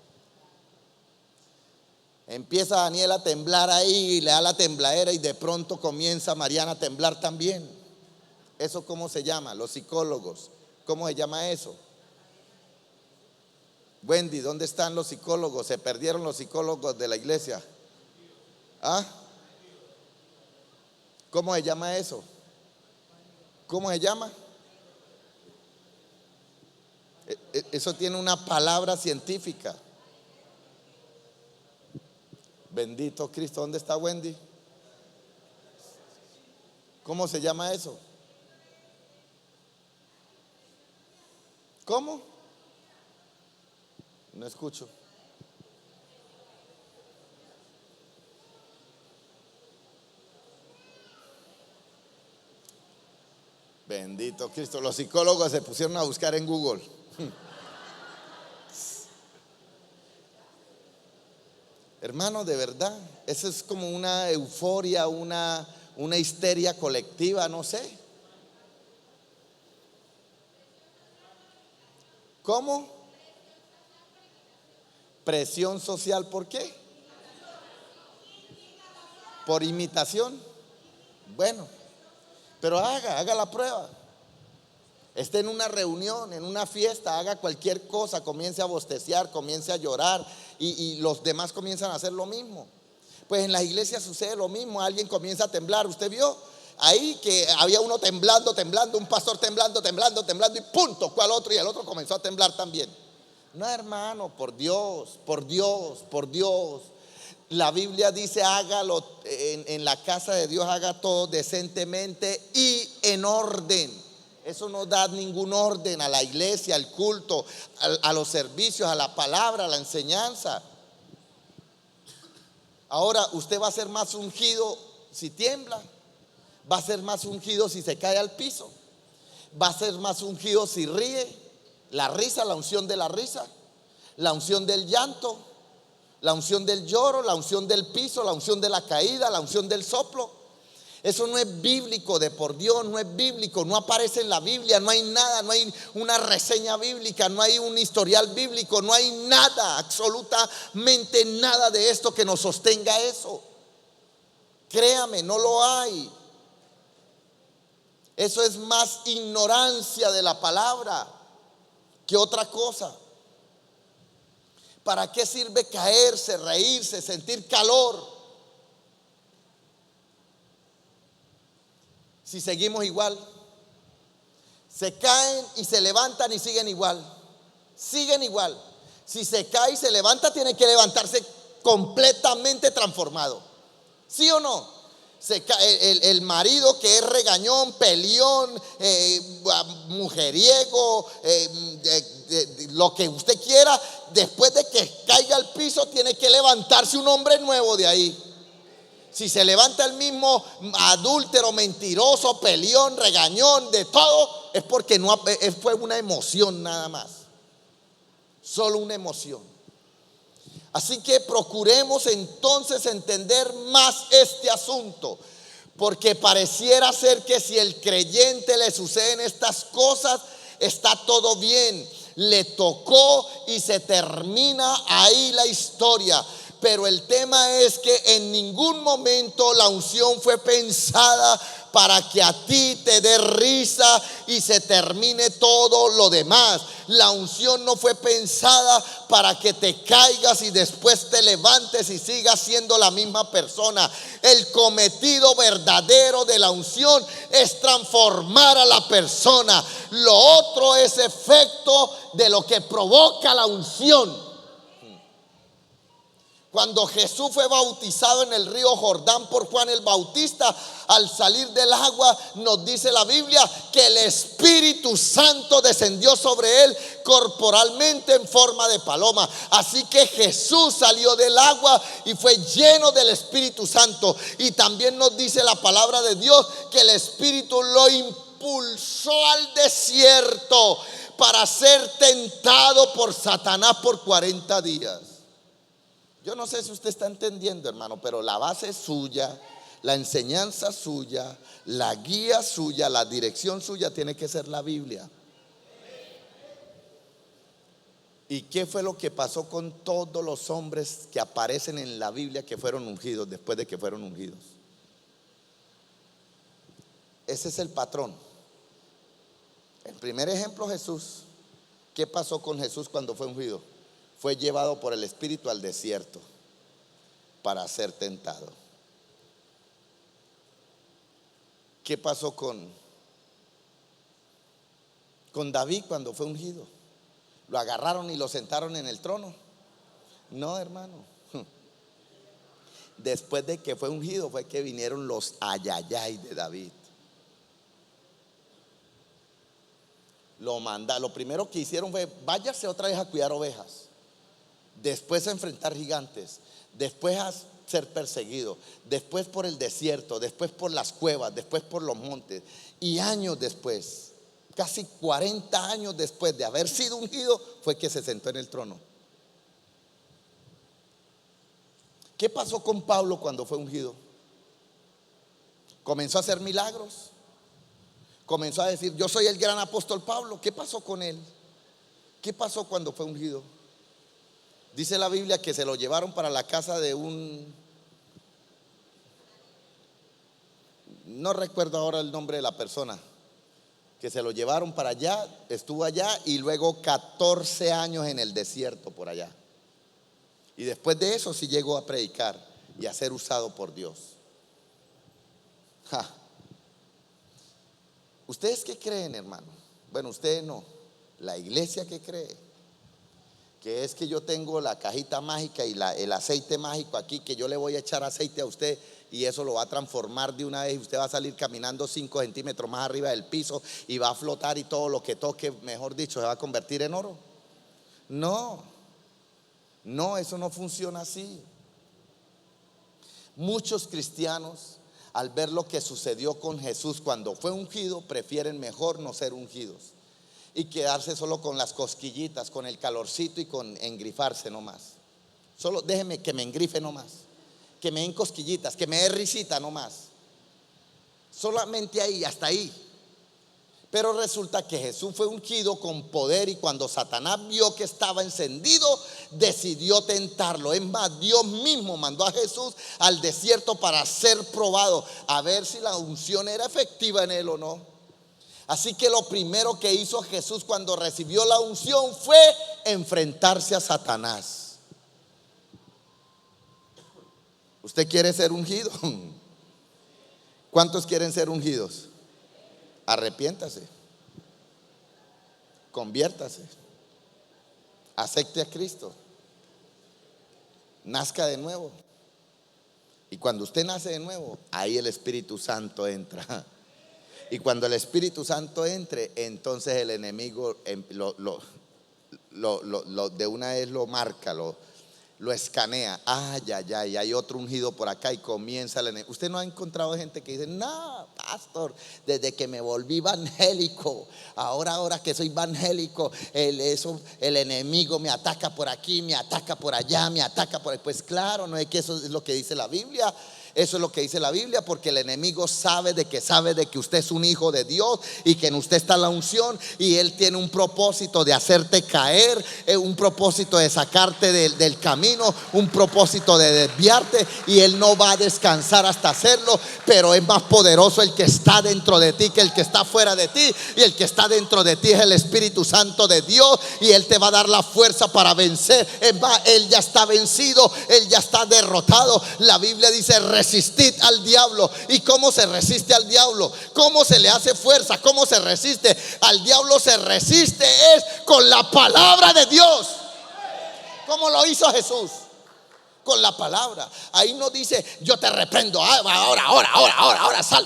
Empieza Daniel a temblar ahí y le da la tembladera, y de pronto comienza Mariana a temblar también. ¿Eso cómo se llama? Los psicólogos, ¿cómo se llama eso? Wendy, ¿dónde están los psicólogos? Se perdieron los psicólogos de la iglesia. ¿Ah? ¿Cómo se llama eso? ¿Cómo se llama? Eso tiene una palabra científica. Bendito Cristo. ¿Dónde está Wendy? ¿Cómo se llama eso? ¿Cómo? No escucho. Bendito Cristo. Los psicólogos se pusieron a buscar en Google. Hermano, de verdad, eso es como una euforia, una histeria colectiva, no sé. ¿Cómo? Presión social, ¿por qué? Por imitación. Bueno, pero haga la prueba. Esté en una reunión, en una fiesta, haga cualquier cosa, comience a bostecear, comience a llorar, y los demás comienzan a hacer lo mismo. Pues en las iglesias sucede lo mismo. Alguien comienza a temblar. Usted vio ahí que había uno temblando, un pastor temblando, y ¡pum! Tocó al otro, y el otro comenzó a temblar también. No, hermano, por Dios. La Biblia dice: hágalo en la casa de Dios, haga todo decentemente y en orden. Eso no da ningún orden a la iglesia, al culto, a los servicios, a la palabra, a la enseñanza. Ahora, usted va a ser más ungido si tiembla, va a ser más ungido si se cae al piso, va a ser más ungido si ríe. La risa, la unción de la risa, la unción del llanto, la unción del lloro, la unción del piso, la unción de la caída, la unción del soplo. Eso no es bíblico, de por Dios, no es bíblico, no aparece en la Biblia, no hay nada, no hay una reseña bíblica, no hay un historial bíblico, no hay nada, absolutamente nada de esto que nos sostenga eso. Créame, no lo hay. Eso es más ignorancia de la palabra que otra cosa. ¿Para qué sirve caerse, reírse, sentir calor si seguimos igual? Se caen y se levantan y siguen igual. Si se cae y se levanta, tiene que levantarse completamente transformado. ¿Sí o no? El marido que es regañón, peleón, mujeriego, lo que usted quiera, después de que caiga al piso, tiene que levantarse un hombre nuevo de ahí. Si se levanta el mismo adúltero, mentiroso, peleón, regañón, de todo, es porque fue una emoción nada más. Solo una emoción. Así que procuremos entonces entender más este asunto, porque pareciera ser que si el creyente le suceden estas cosas, está todo bien, le tocó y se termina ahí la historia. Pero el tema es que en ningún momento la unción fue pensada para que a ti te dé risa y se termine todo lo demás. La unción no fue pensada para que te caigas y después te levantes y sigas siendo la misma persona. El cometido verdadero de la unción es transformar a la persona. Lo otro es efecto de lo que provoca la unción. Cuando Jesús fue bautizado en el río Jordán por Juan el Bautista, al salir del agua, nos dice la Biblia que el Espíritu Santo descendió sobre él corporalmente en forma de paloma. Así que Jesús salió del agua y fue lleno del Espíritu Santo. Y también nos dice la palabra de Dios que el Espíritu lo impulsó al desierto para ser tentado por Satanás por 40 días. Yo no sé si usted está entendiendo, hermano, pero la base es suya, la enseñanza suya, la guía suya, la dirección suya tiene que ser la Biblia. ¿Y qué fue lo que pasó con todos los hombres que aparecen en la Biblia que fueron ungidos después de que fueron ungidos? Ese es el patrón. El primer ejemplo, Jesús. ¿Qué pasó con Jesús cuando fue ungido? Fue llevado por el Espíritu al desierto para ser tentado. ¿Qué pasó con David cuando fue ungido? ¿Lo agarraron y lo sentaron en el trono? No, hermano. Después de que fue ungido fue que vinieron los ayayay de David. Lo primero que hicieron fue: váyase otra vez a cuidar ovejas. Después a enfrentar gigantes, después a ser perseguido, después por el desierto, después por las cuevas, después por los montes. Y años después, casi 40 años después de haber sido ungido, fue que se sentó en el trono. ¿Qué pasó con Pablo cuando fue ungido? Comenzó a hacer milagros, comenzó a decir: yo soy el gran apóstol Pablo. ¿Qué pasó con él? ¿Qué pasó cuando fue ungido? Dice la Biblia que se lo llevaron para la casa de no recuerdo ahora el nombre de la persona, que se lo llevaron para allá, estuvo allá y luego 14 años en el desierto por allá. Y después de eso sí llegó a predicar y a ser usado por Dios. ¿Ustedes qué creen, hermano? Bueno, ustedes no, la iglesia que cree que es que yo tengo la cajita mágica y el aceite mágico aquí, que yo le voy a echar aceite a usted y eso lo va a transformar de una vez y usted va a salir caminando 5 centímetros más arriba del piso y va a flotar y todo lo que toque, mejor dicho, se va a convertir en oro? No, eso no funciona así. Muchos cristianos, al ver lo que sucedió con Jesús cuando fue ungido, prefieren mejor no ser ungidos y quedarse solo con las cosquillitas, con el calorcito y con engrifarse nomás. Solo déjeme que me engrife nomás, que me den cosquillitas, que me dé risita nomás. Solamente ahí, hasta ahí. Pero resulta que Jesús fue ungido con poder y cuando Satanás vio que estaba encendido, decidió tentarlo. Es más, Dios mismo mandó a Jesús al desierto para ser probado, a ver si la unción era efectiva en él o no. Así que lo primero que hizo Jesús cuando recibió la unción fue enfrentarse a Satanás. ¿Usted quiere ser ungido? ¿Cuántos quieren ser ungidos? Arrepiéntase, conviértase, acepte a Cristo, nazca de nuevo. Y cuando usted nace de nuevo, ahí el Espíritu Santo entra. Y cuando el Espíritu Santo entre, entonces el enemigo de una vez lo marca, lo escanea. Hay otro ungido por acá y comienza el enemigo. Usted no ha encontrado gente que dice: no, pastor, desde que me volví evangélico, ahora que soy evangélico, el enemigo me ataca por aquí, me ataca por allá, me ataca por ahí. Pues claro, no es que eso es lo que dice la Biblia. Eso es lo que dice la Biblia, porque el enemigo sabe de que usted es un hijo de Dios y que en usted está la unción, y él tiene un propósito de hacerte caer, un propósito de sacarte del camino, un propósito de desviarte, y él no va a descansar hasta hacerlo. Pero es más poderoso el que está dentro de ti que el que está fuera de ti, y el que está dentro de ti es el Espíritu Santo de Dios, y él te va a dar la fuerza para vencer. Es más, él ya está vencido, él ya está derrotado. La Biblia dice: resistid al diablo. ¿Y cómo se resiste al diablo? ¿Cómo se le hace fuerza? ¿Cómo se resiste? Al diablo se resiste es con la palabra de Dios, como lo hizo Jesús. con la palabra. Ahí no dice yo te reprendo, ahora, sal.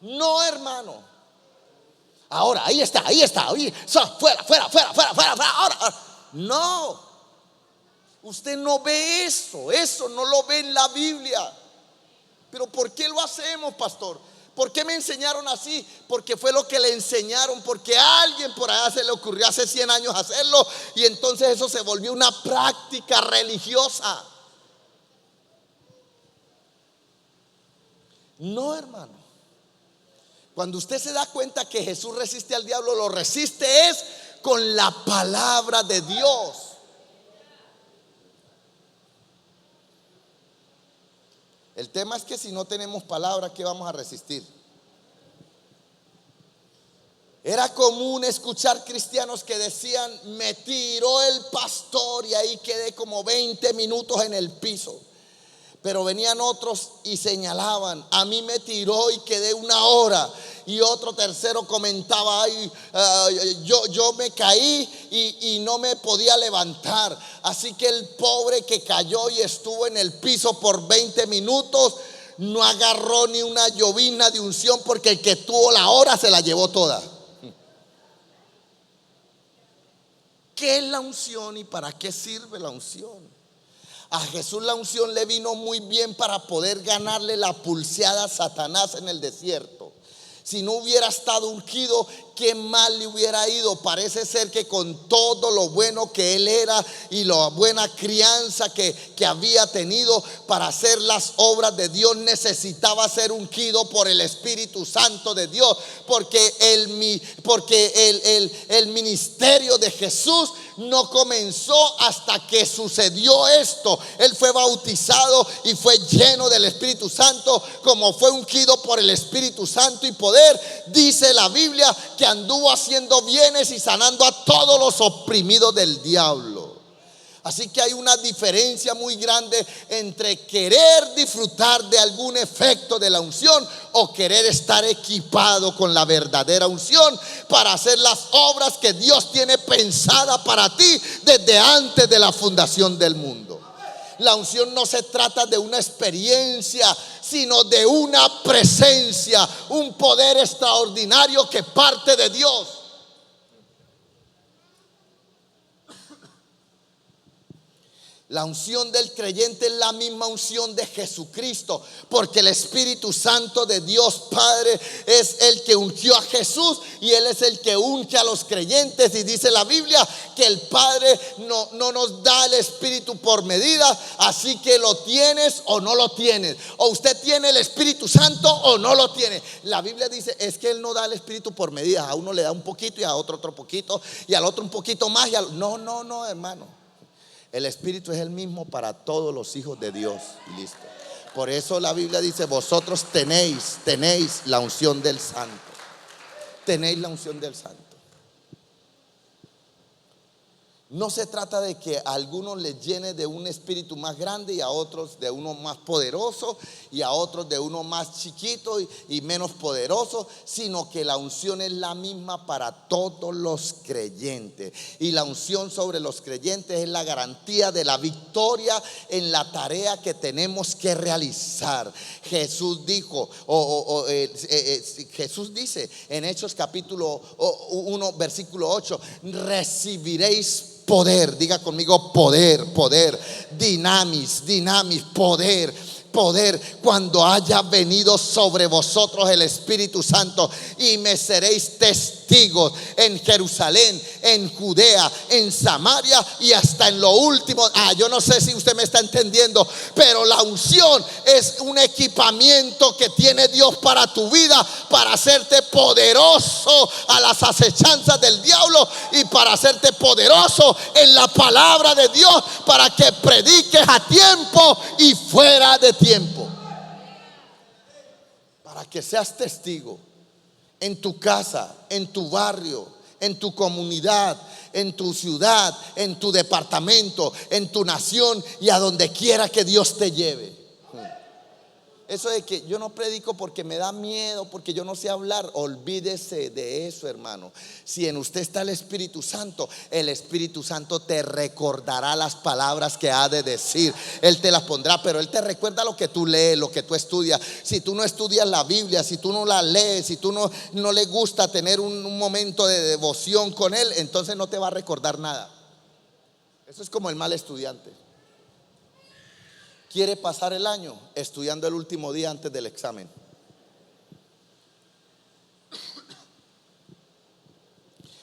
No, hermano. Ahora, ahí está, fuera, ahora. No, usted no ve eso no lo ve en la Biblia. Pero ¿por qué lo hacemos, pastor? ¿Por qué me enseñaron así? Porque fue lo que le enseñaron, porque a alguien por allá se le ocurrió hace 100 años hacerlo, y entonces eso se volvió una práctica religiosa. No, hermano. Cuando usted se da cuenta que Jesús resiste al diablo, lo resiste es con la palabra de Dios. El tema es que si no tenemos palabra, ¿qué vamos a resistir? Era común escuchar cristianos que decían: me tiró el pastor y ahí quedé como 20 minutos en el piso. Pero venían otros y señalaban: a mí me tiró y quedé 1 hora. Y otro tercero comentaba: yo me caí y no me podía levantar. Así que el pobre que cayó y estuvo en el piso por 20 minutos no agarró ni una llovizna de unción, porque el que tuvo la hora se la llevó toda. ¿Qué es la unción y para qué sirve la unción? A Jesús la unción le vino muy bien para poder ganarle la pulseada a Satanás en el desierto. Si no hubiera estado ungido, qué mal le hubiera ido. Parece ser que con todo lo bueno que él era y la buena crianza que había tenido para hacer las obras de Dios, necesitaba ser ungido por el Espíritu Santo de Dios. Porque el ministerio de Jesús no comenzó hasta que sucedió esto. Él fue bautizado y fue lleno del Espíritu Santo. Como fue ungido por el Espíritu Santo y poder, dice la Biblia que anduvo haciendo bienes y sanando a todos los oprimidos del diablo. Así que hay una diferencia muy grande entre querer disfrutar de algún efecto de la unción o querer estar equipado con la verdadera unción para hacer las obras que Dios tiene pensada para ti desde antes de la fundación del mundo. La unción no se trata de una experiencia, sino de una presencia, un poder extraordinario que parte de Dios. La unción del creyente es la misma unción de Jesucristo, porque el Espíritu Santo de Dios Padre es el que ungió a Jesús y Él es el que unge a los creyentes. Y dice la Biblia que el Padre no nos da el Espíritu por medida, así que lo tienes o no lo tienes, o usted tiene el Espíritu Santo o no lo tiene. La Biblia dice es que Él no da el Espíritu por medida. A uno le da un poquito y a otro poquito y al otro un poquito más no, hermano. El Espíritu es el mismo para todos los hijos de Dios. Listo. Por eso la Biblia dice: vosotros tenéis la unción del Santo. Tenéis la unción del Santo. No se trata de que a algunos les llene de un espíritu más grande y a otros de uno más poderoso y a otros de uno más chiquito y menos poderoso, sino que la unción es la misma para todos los creyentes. Y la unción sobre los creyentes es la garantía de la victoria en la tarea que tenemos que realizar. Jesús dijo, Jesús dice en Hechos capítulo 1 versículo 8: recibiréis poder. Diga conmigo: poder, dinamis, poder, cuando haya venido sobre vosotros el Espíritu Santo, y me seréis testigos en Jerusalén, en Judea, en Samaria y hasta en lo último. Yo no sé si usted me está entendiendo, pero la unción es un equipamiento que tiene Dios para tu vida, para hacerte poderoso a las acechanzas del diablo y para hacerte poderoso en la palabra de Dios, para que prediques a tiempo y fuera de tiempo, para que seas testigo en tu casa, en tu barrio, en tu comunidad, en tu ciudad, en tu departamento, en tu nación y a donde quiera que Dios te lleve. Eso de que yo no predico porque me da miedo, porque yo no sé hablar, olvídese de eso, hermano. Si en usted está el Espíritu Santo te recordará las palabras que ha de decir. Él te las pondrá, pero Él te recuerda lo que tú lees, lo que tú estudias. Si tú no estudias la Biblia, si tú no la lees, si tú no le gusta tener un momento de devoción con Él, entonces no te va a recordar nada. Eso es como el mal estudiante. Quiere pasar el año estudiando el último día antes del examen.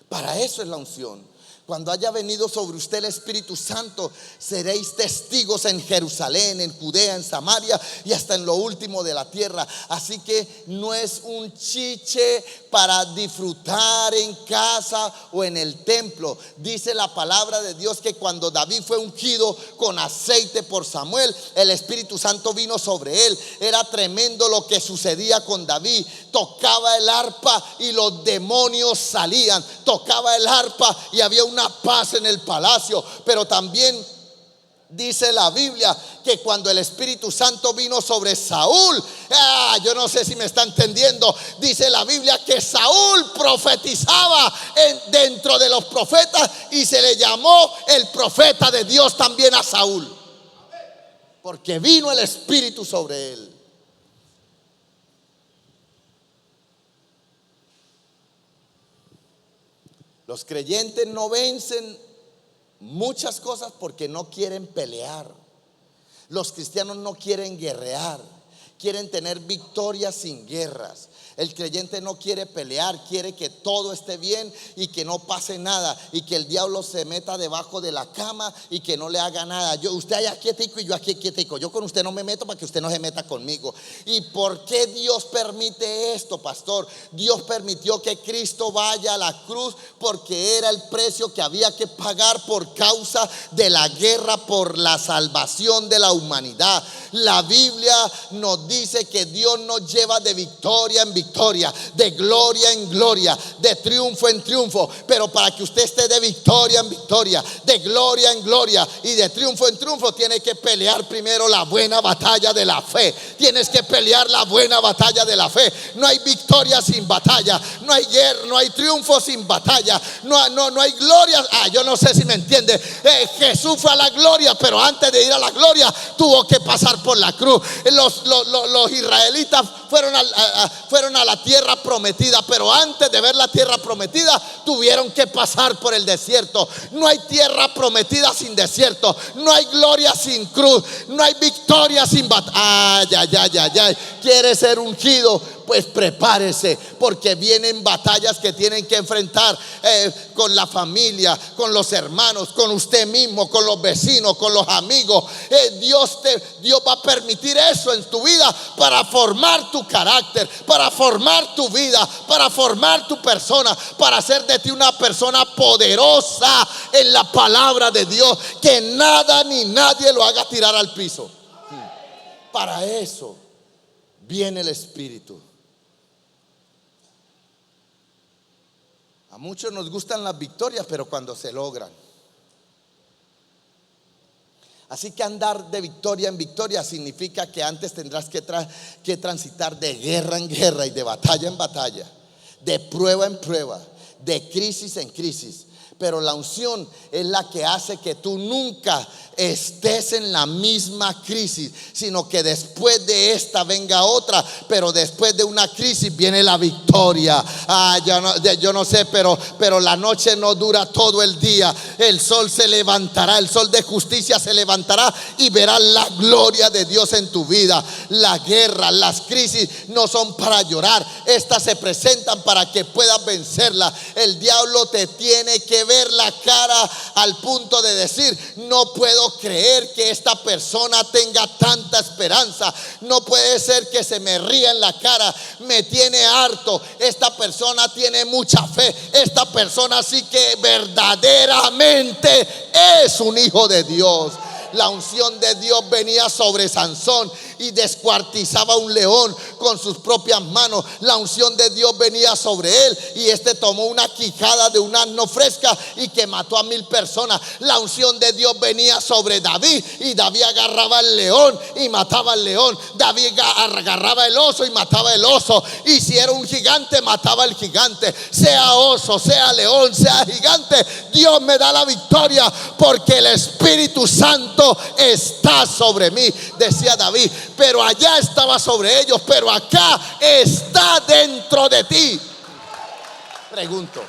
Para eso es la unción. Cuando haya venido sobre usted el Espíritu Santo, seréis testigos en Jerusalén, en Judea, en Samaria y hasta en lo último de la tierra. Así que no es un chiche para disfrutar en casa o en el templo. Dice la palabra de Dios que cuando David fue ungido con aceite por Samuel, el Espíritu Santo vino sobre él. Era tremendo lo que sucedía con David. Tocaba el arpa y los demonios salían. Tocaba el arpa y había una paz en el palacio. Pero también dice la Biblia que cuando el Espíritu Santo vino sobre Saúl, yo no sé si me está entendiendo, dice la Biblia que Saúl profetizaba dentro de los profetas y se le llamó el profeta de Dios también a Saúl, porque vino el Espíritu sobre él. Los creyentes no vencen muchas cosas porque no quieren pelear. Los cristianos no quieren guerrear, quieren tener victorias sin guerras. El creyente no quiere pelear, quiere que todo esté bien y que no pase nada, y que el diablo se meta debajo de la cama y que no le haga nada. Usted allá quietico y yo aquí quietico. Yo con usted no me meto para que usted no se meta conmigo. ¿Y por qué Dios permite esto, pastor? Dios permitió que Cristo vaya a la cruz porque era el precio que había que pagar por causa de la guerra por la salvación de la humanidad. La Biblia nos dice que Dios nos lleva de victoria en victoria, de gloria en gloria, de triunfo en triunfo. Pero para que usted esté de victoria en victoria, de gloria en gloria y de triunfo en triunfo, tiene que pelear primero la buena batalla de la fe. Tienes que pelear la buena batalla de la fe. No hay victoria sin batalla, no hay guerra, no hay triunfo sin batalla, no hay gloria. Yo no sé si me entiende. Jesús fue a la gloria, pero antes de ir a la gloria tuvo que pasar por la cruz. Los israelitas fueron a la tierra prometida, pero antes de ver la tierra prometida tuvieron que pasar por el desierto. No hay tierra prometida sin desierto, no hay gloria sin cruz, no hay victoria sin batalla. ¿Quiere ser ungido? Pues prepárese, porque vienen batallas que tienen que enfrentar con la familia, con los hermanos, con usted mismo, con los vecinos, con los amigos. Dios va a permitir eso en tu vida para formar tu carácter, para formar tu vida, para formar tu persona, para hacer de ti una persona poderosa en la palabra de Dios, que nada ni nadie lo haga tirar al piso. Para eso viene el Espíritu. A muchos nos gustan las victorias, pero cuando se logran. Así que andar de victoria en victoria significa que antes tendrás que transitar de guerra en guerra y de batalla en batalla, de prueba en prueba, de crisis en crisis. Pero la unción es la que hace que tú nunca estés en la misma crisis, sino que después de esta venga otra, pero después de una crisis viene la victoria. Yo no sé, pero la noche no dura todo el día. El sol se levantará, el sol de justicia se levantará y verás la gloria de Dios en tu vida. La guerra, las crisis no son para llorar, estas se presentan para que puedas vencerla. El diablo te tiene que ver la cara al punto de decir: no puedo creer que esta persona tenga tanta esperanza, no puede ser que se me ría en la cara, me tiene harto, esta persona tiene mucha fe, esta persona sí que verdaderamente es un hijo de Dios. La unción de Dios venía sobre Sansón y descuartizaba un león con sus propias manos. La unción de Dios venía sobre él y tomó una quijada de un asno fresca y que mató a 1000 personas. La unción de Dios venía sobre David y David agarraba al león y mataba al león. David agarraba el oso y mataba el oso, y si era un gigante mataba al gigante. Sea oso, sea león, sea gigante, Dios me da la victoria porque el Espíritu Santo está sobre mí, decía David. Pero allá estaba sobre ellos, pero acá está dentro de ti. Pregunto,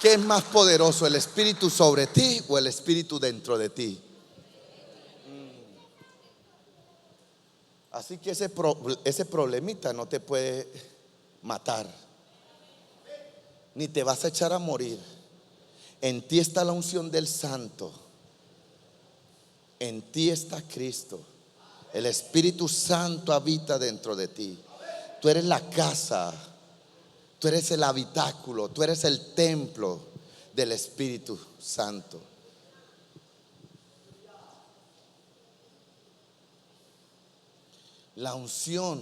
¿qué es más poderoso, el Espíritu sobre ti o el Espíritu dentro de ti? Así que ese problemita no te puede matar, ni te vas a echar a morir. En ti está la unción del Santo, en ti está Cristo. El Espíritu Santo habita dentro de ti. Tú eres la casa, tú eres el habitáculo, tú eres el templo del Espíritu Santo. La unción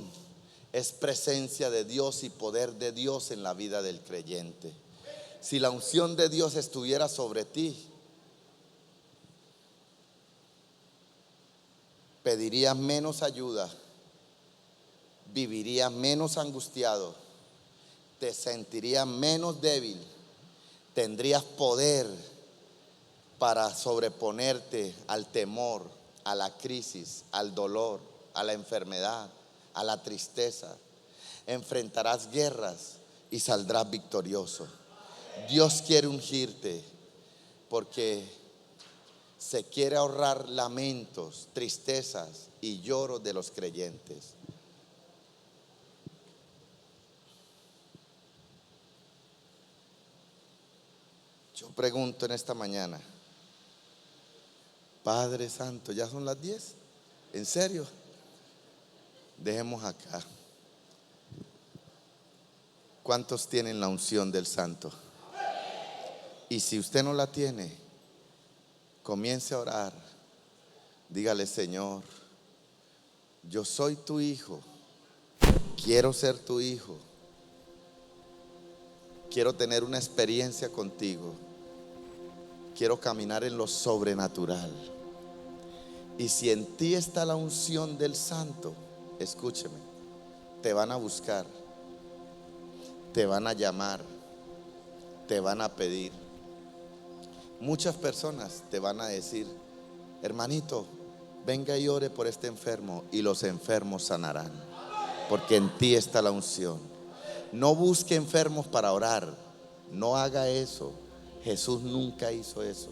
es presencia de Dios y poder de Dios en la vida del creyente. Si la unción de Dios estuviera sobre ti, pedirías menos ayuda, vivirías menos angustiado, te sentirías menos débil, tendrías poder para sobreponerte al temor, a la crisis, al dolor, a la enfermedad, a la tristeza. Enfrentarás guerras y saldrás victorioso. Dios quiere ungirte porque se quiere ahorrar lamentos, tristezas y lloros de los creyentes. Yo pregunto en esta mañana, Padre Santo, ¿ya son las 10? ¿En serio? Dejemos acá. ¿Cuántos tienen la unción del Santo? Y si usted no la tiene, comience a orar. Dígale: Señor, yo soy tu hijo, quiero ser tu hijo, quiero tener una experiencia contigo, quiero caminar en lo sobrenatural. Y si en ti está la unción del Santo, escúcheme, te van a buscar, te van a llamar, te van a pedir. Muchas personas te van a decir: hermanito, venga y ore por este enfermo, y los enfermos sanarán, porque en ti está la unción. No busque enfermos para orar, no haga eso. Jesús nunca hizo eso.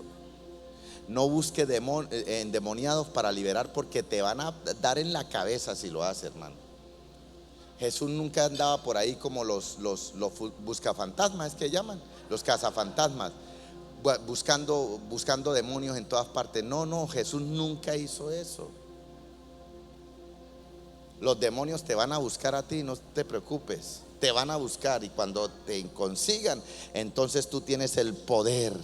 No busque endemoniados para liberar, porque te van a dar en la cabeza si lo hace, hermano. Jesús nunca andaba por ahí como los buscafantasmas, es que llaman, los cazafantasmas, buscando demonios en todas partes. No, Jesús nunca hizo eso. Los demonios te van a buscar a ti, no te preocupes. Te van a buscar, y cuando te consigan, entonces tú tienes el poder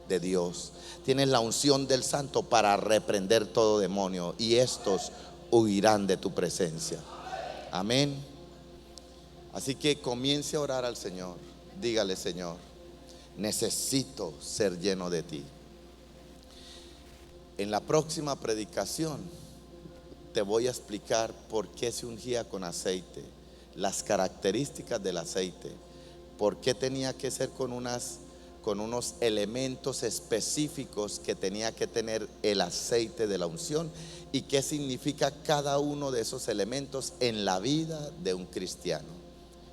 de Dios, tienes la unción del Santo para reprender todo demonio, y estos huirán de tu presencia. Amén. Así que comience a orar al Señor. Dígale: Señor, necesito ser lleno de ti. En la próxima predicación te voy a explicar por qué se ungía con aceite, las características del aceite, por qué tenía que ser con unos elementos específicos que tenía que tener el aceite de la unción, y qué significa cada uno de esos elementos en la vida de un cristiano.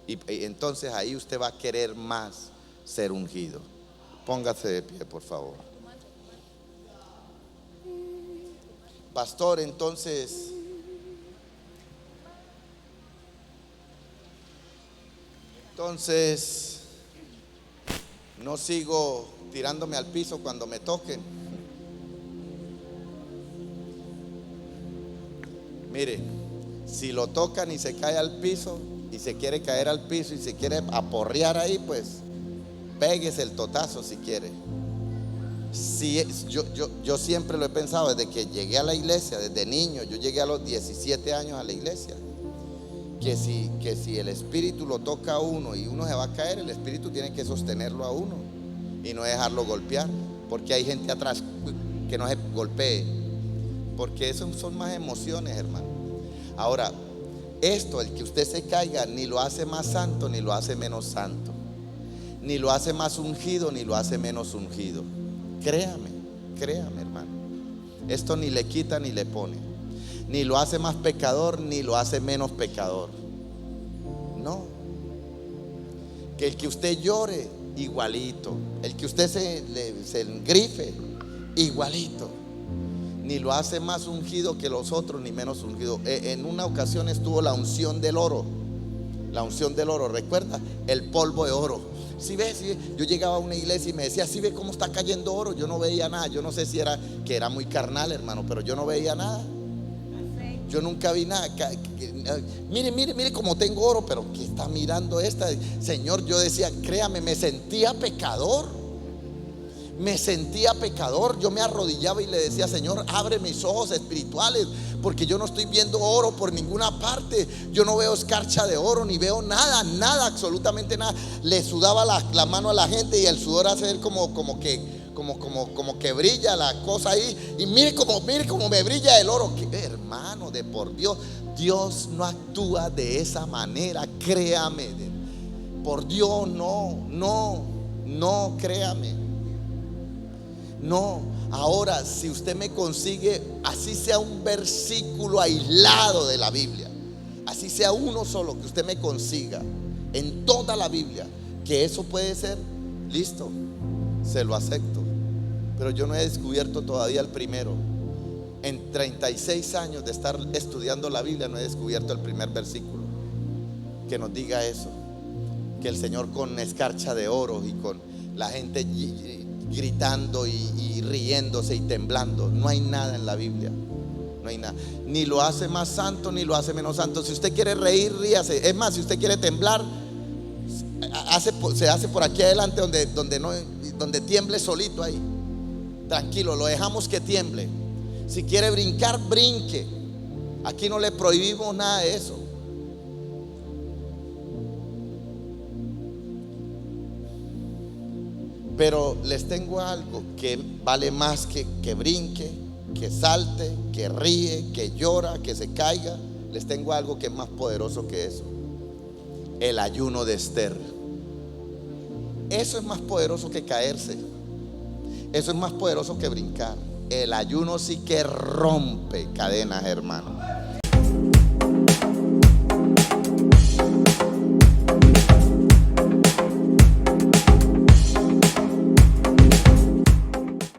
Y entonces ahí usted va a querer más ser ungido. Póngase de pie, por favor. Pastor, entonces no sigo tirándome al piso cuando me toquen. Mire, si lo tocan y se cae al piso y se quiere caer al piso y se quiere aporrear ahí, pues péguese el totazo si quiere. Sí, yo siempre lo he pensado desde que llegué a la iglesia, desde niño. Yo llegué a los 17 años a la iglesia. Que si el espíritu lo toca a uno y uno se va a caer, el espíritu tiene que sostenerlo a uno y no dejarlo golpear, porque hay gente atrás que no se golpee, porque eso son más emociones, hermano. Ahora, esto, el que usted se caiga, ni lo hace más santo ni lo hace menos santo, ni lo hace más ungido ni lo hace menos ungido. Créame, hermano. Esto ni le quita ni le pone, ni lo hace más pecador ni lo hace menos pecador. No. Que el que usted llore, igualito. El que usted se engrife, igualito. Ni lo hace más ungido que los otros ni menos ungido. En una ocasión estuvo la unción del oro. La unción del oro, ¿recuerda? El polvo de oro. Si ves, yo llegaba a una iglesia y me decía, si ve cómo está cayendo oro. Yo no veía nada. Yo no sé si era que era muy carnal, hermano, pero yo no veía nada. Yo nunca vi nada. Mire cómo tengo oro, pero ¿qué está mirando esta? Señor, yo decía, créame, me sentía pecador. Yo me arrodillaba y le decía, Señor, abre mis ojos espirituales, porque yo no estoy viendo oro por ninguna parte. Yo no veo escarcha de oro, ni veo nada, absolutamente nada. Le sudaba la mano a la gente y el sudor hace ver como que brilla la cosa ahí. Y mire cómo me brilla el oro. Hermano, de por Dios, Dios no actúa de esa manera, créame. Por Dios, no, créame. No. Ahora, si usted me consigue, así sea un versículo aislado de la Biblia, así sea uno solo que usted me consiga en toda la Biblia, que eso puede ser, listo, se lo acepto. Pero yo no he descubierto todavía el primero. En 36 años de estar estudiando la Biblia no he descubierto el primer versículo que nos diga eso, que el Señor con escarcha de oro y con la gente gritando y riéndose y temblando. No hay nada en la Biblia. No hay nada. Ni lo hace más santo ni lo hace menos santo. Si usted quiere reír, ríase. Es más, si usted quiere temblar, se hace por aquí adelante donde tiemble solito ahí. Tranquilo, lo dejamos que tiemble. Si quiere brincar, brinque. Aquí no le prohibimos nada de eso. Pero les tengo algo que vale más que brinque, que salte, que ríe, que llora, que se caiga. Les tengo algo que es más poderoso que eso: el ayuno de Esther. Eso es más poderoso que caerse. Eso es más poderoso que brincar. El ayuno sí que rompe cadenas, hermano.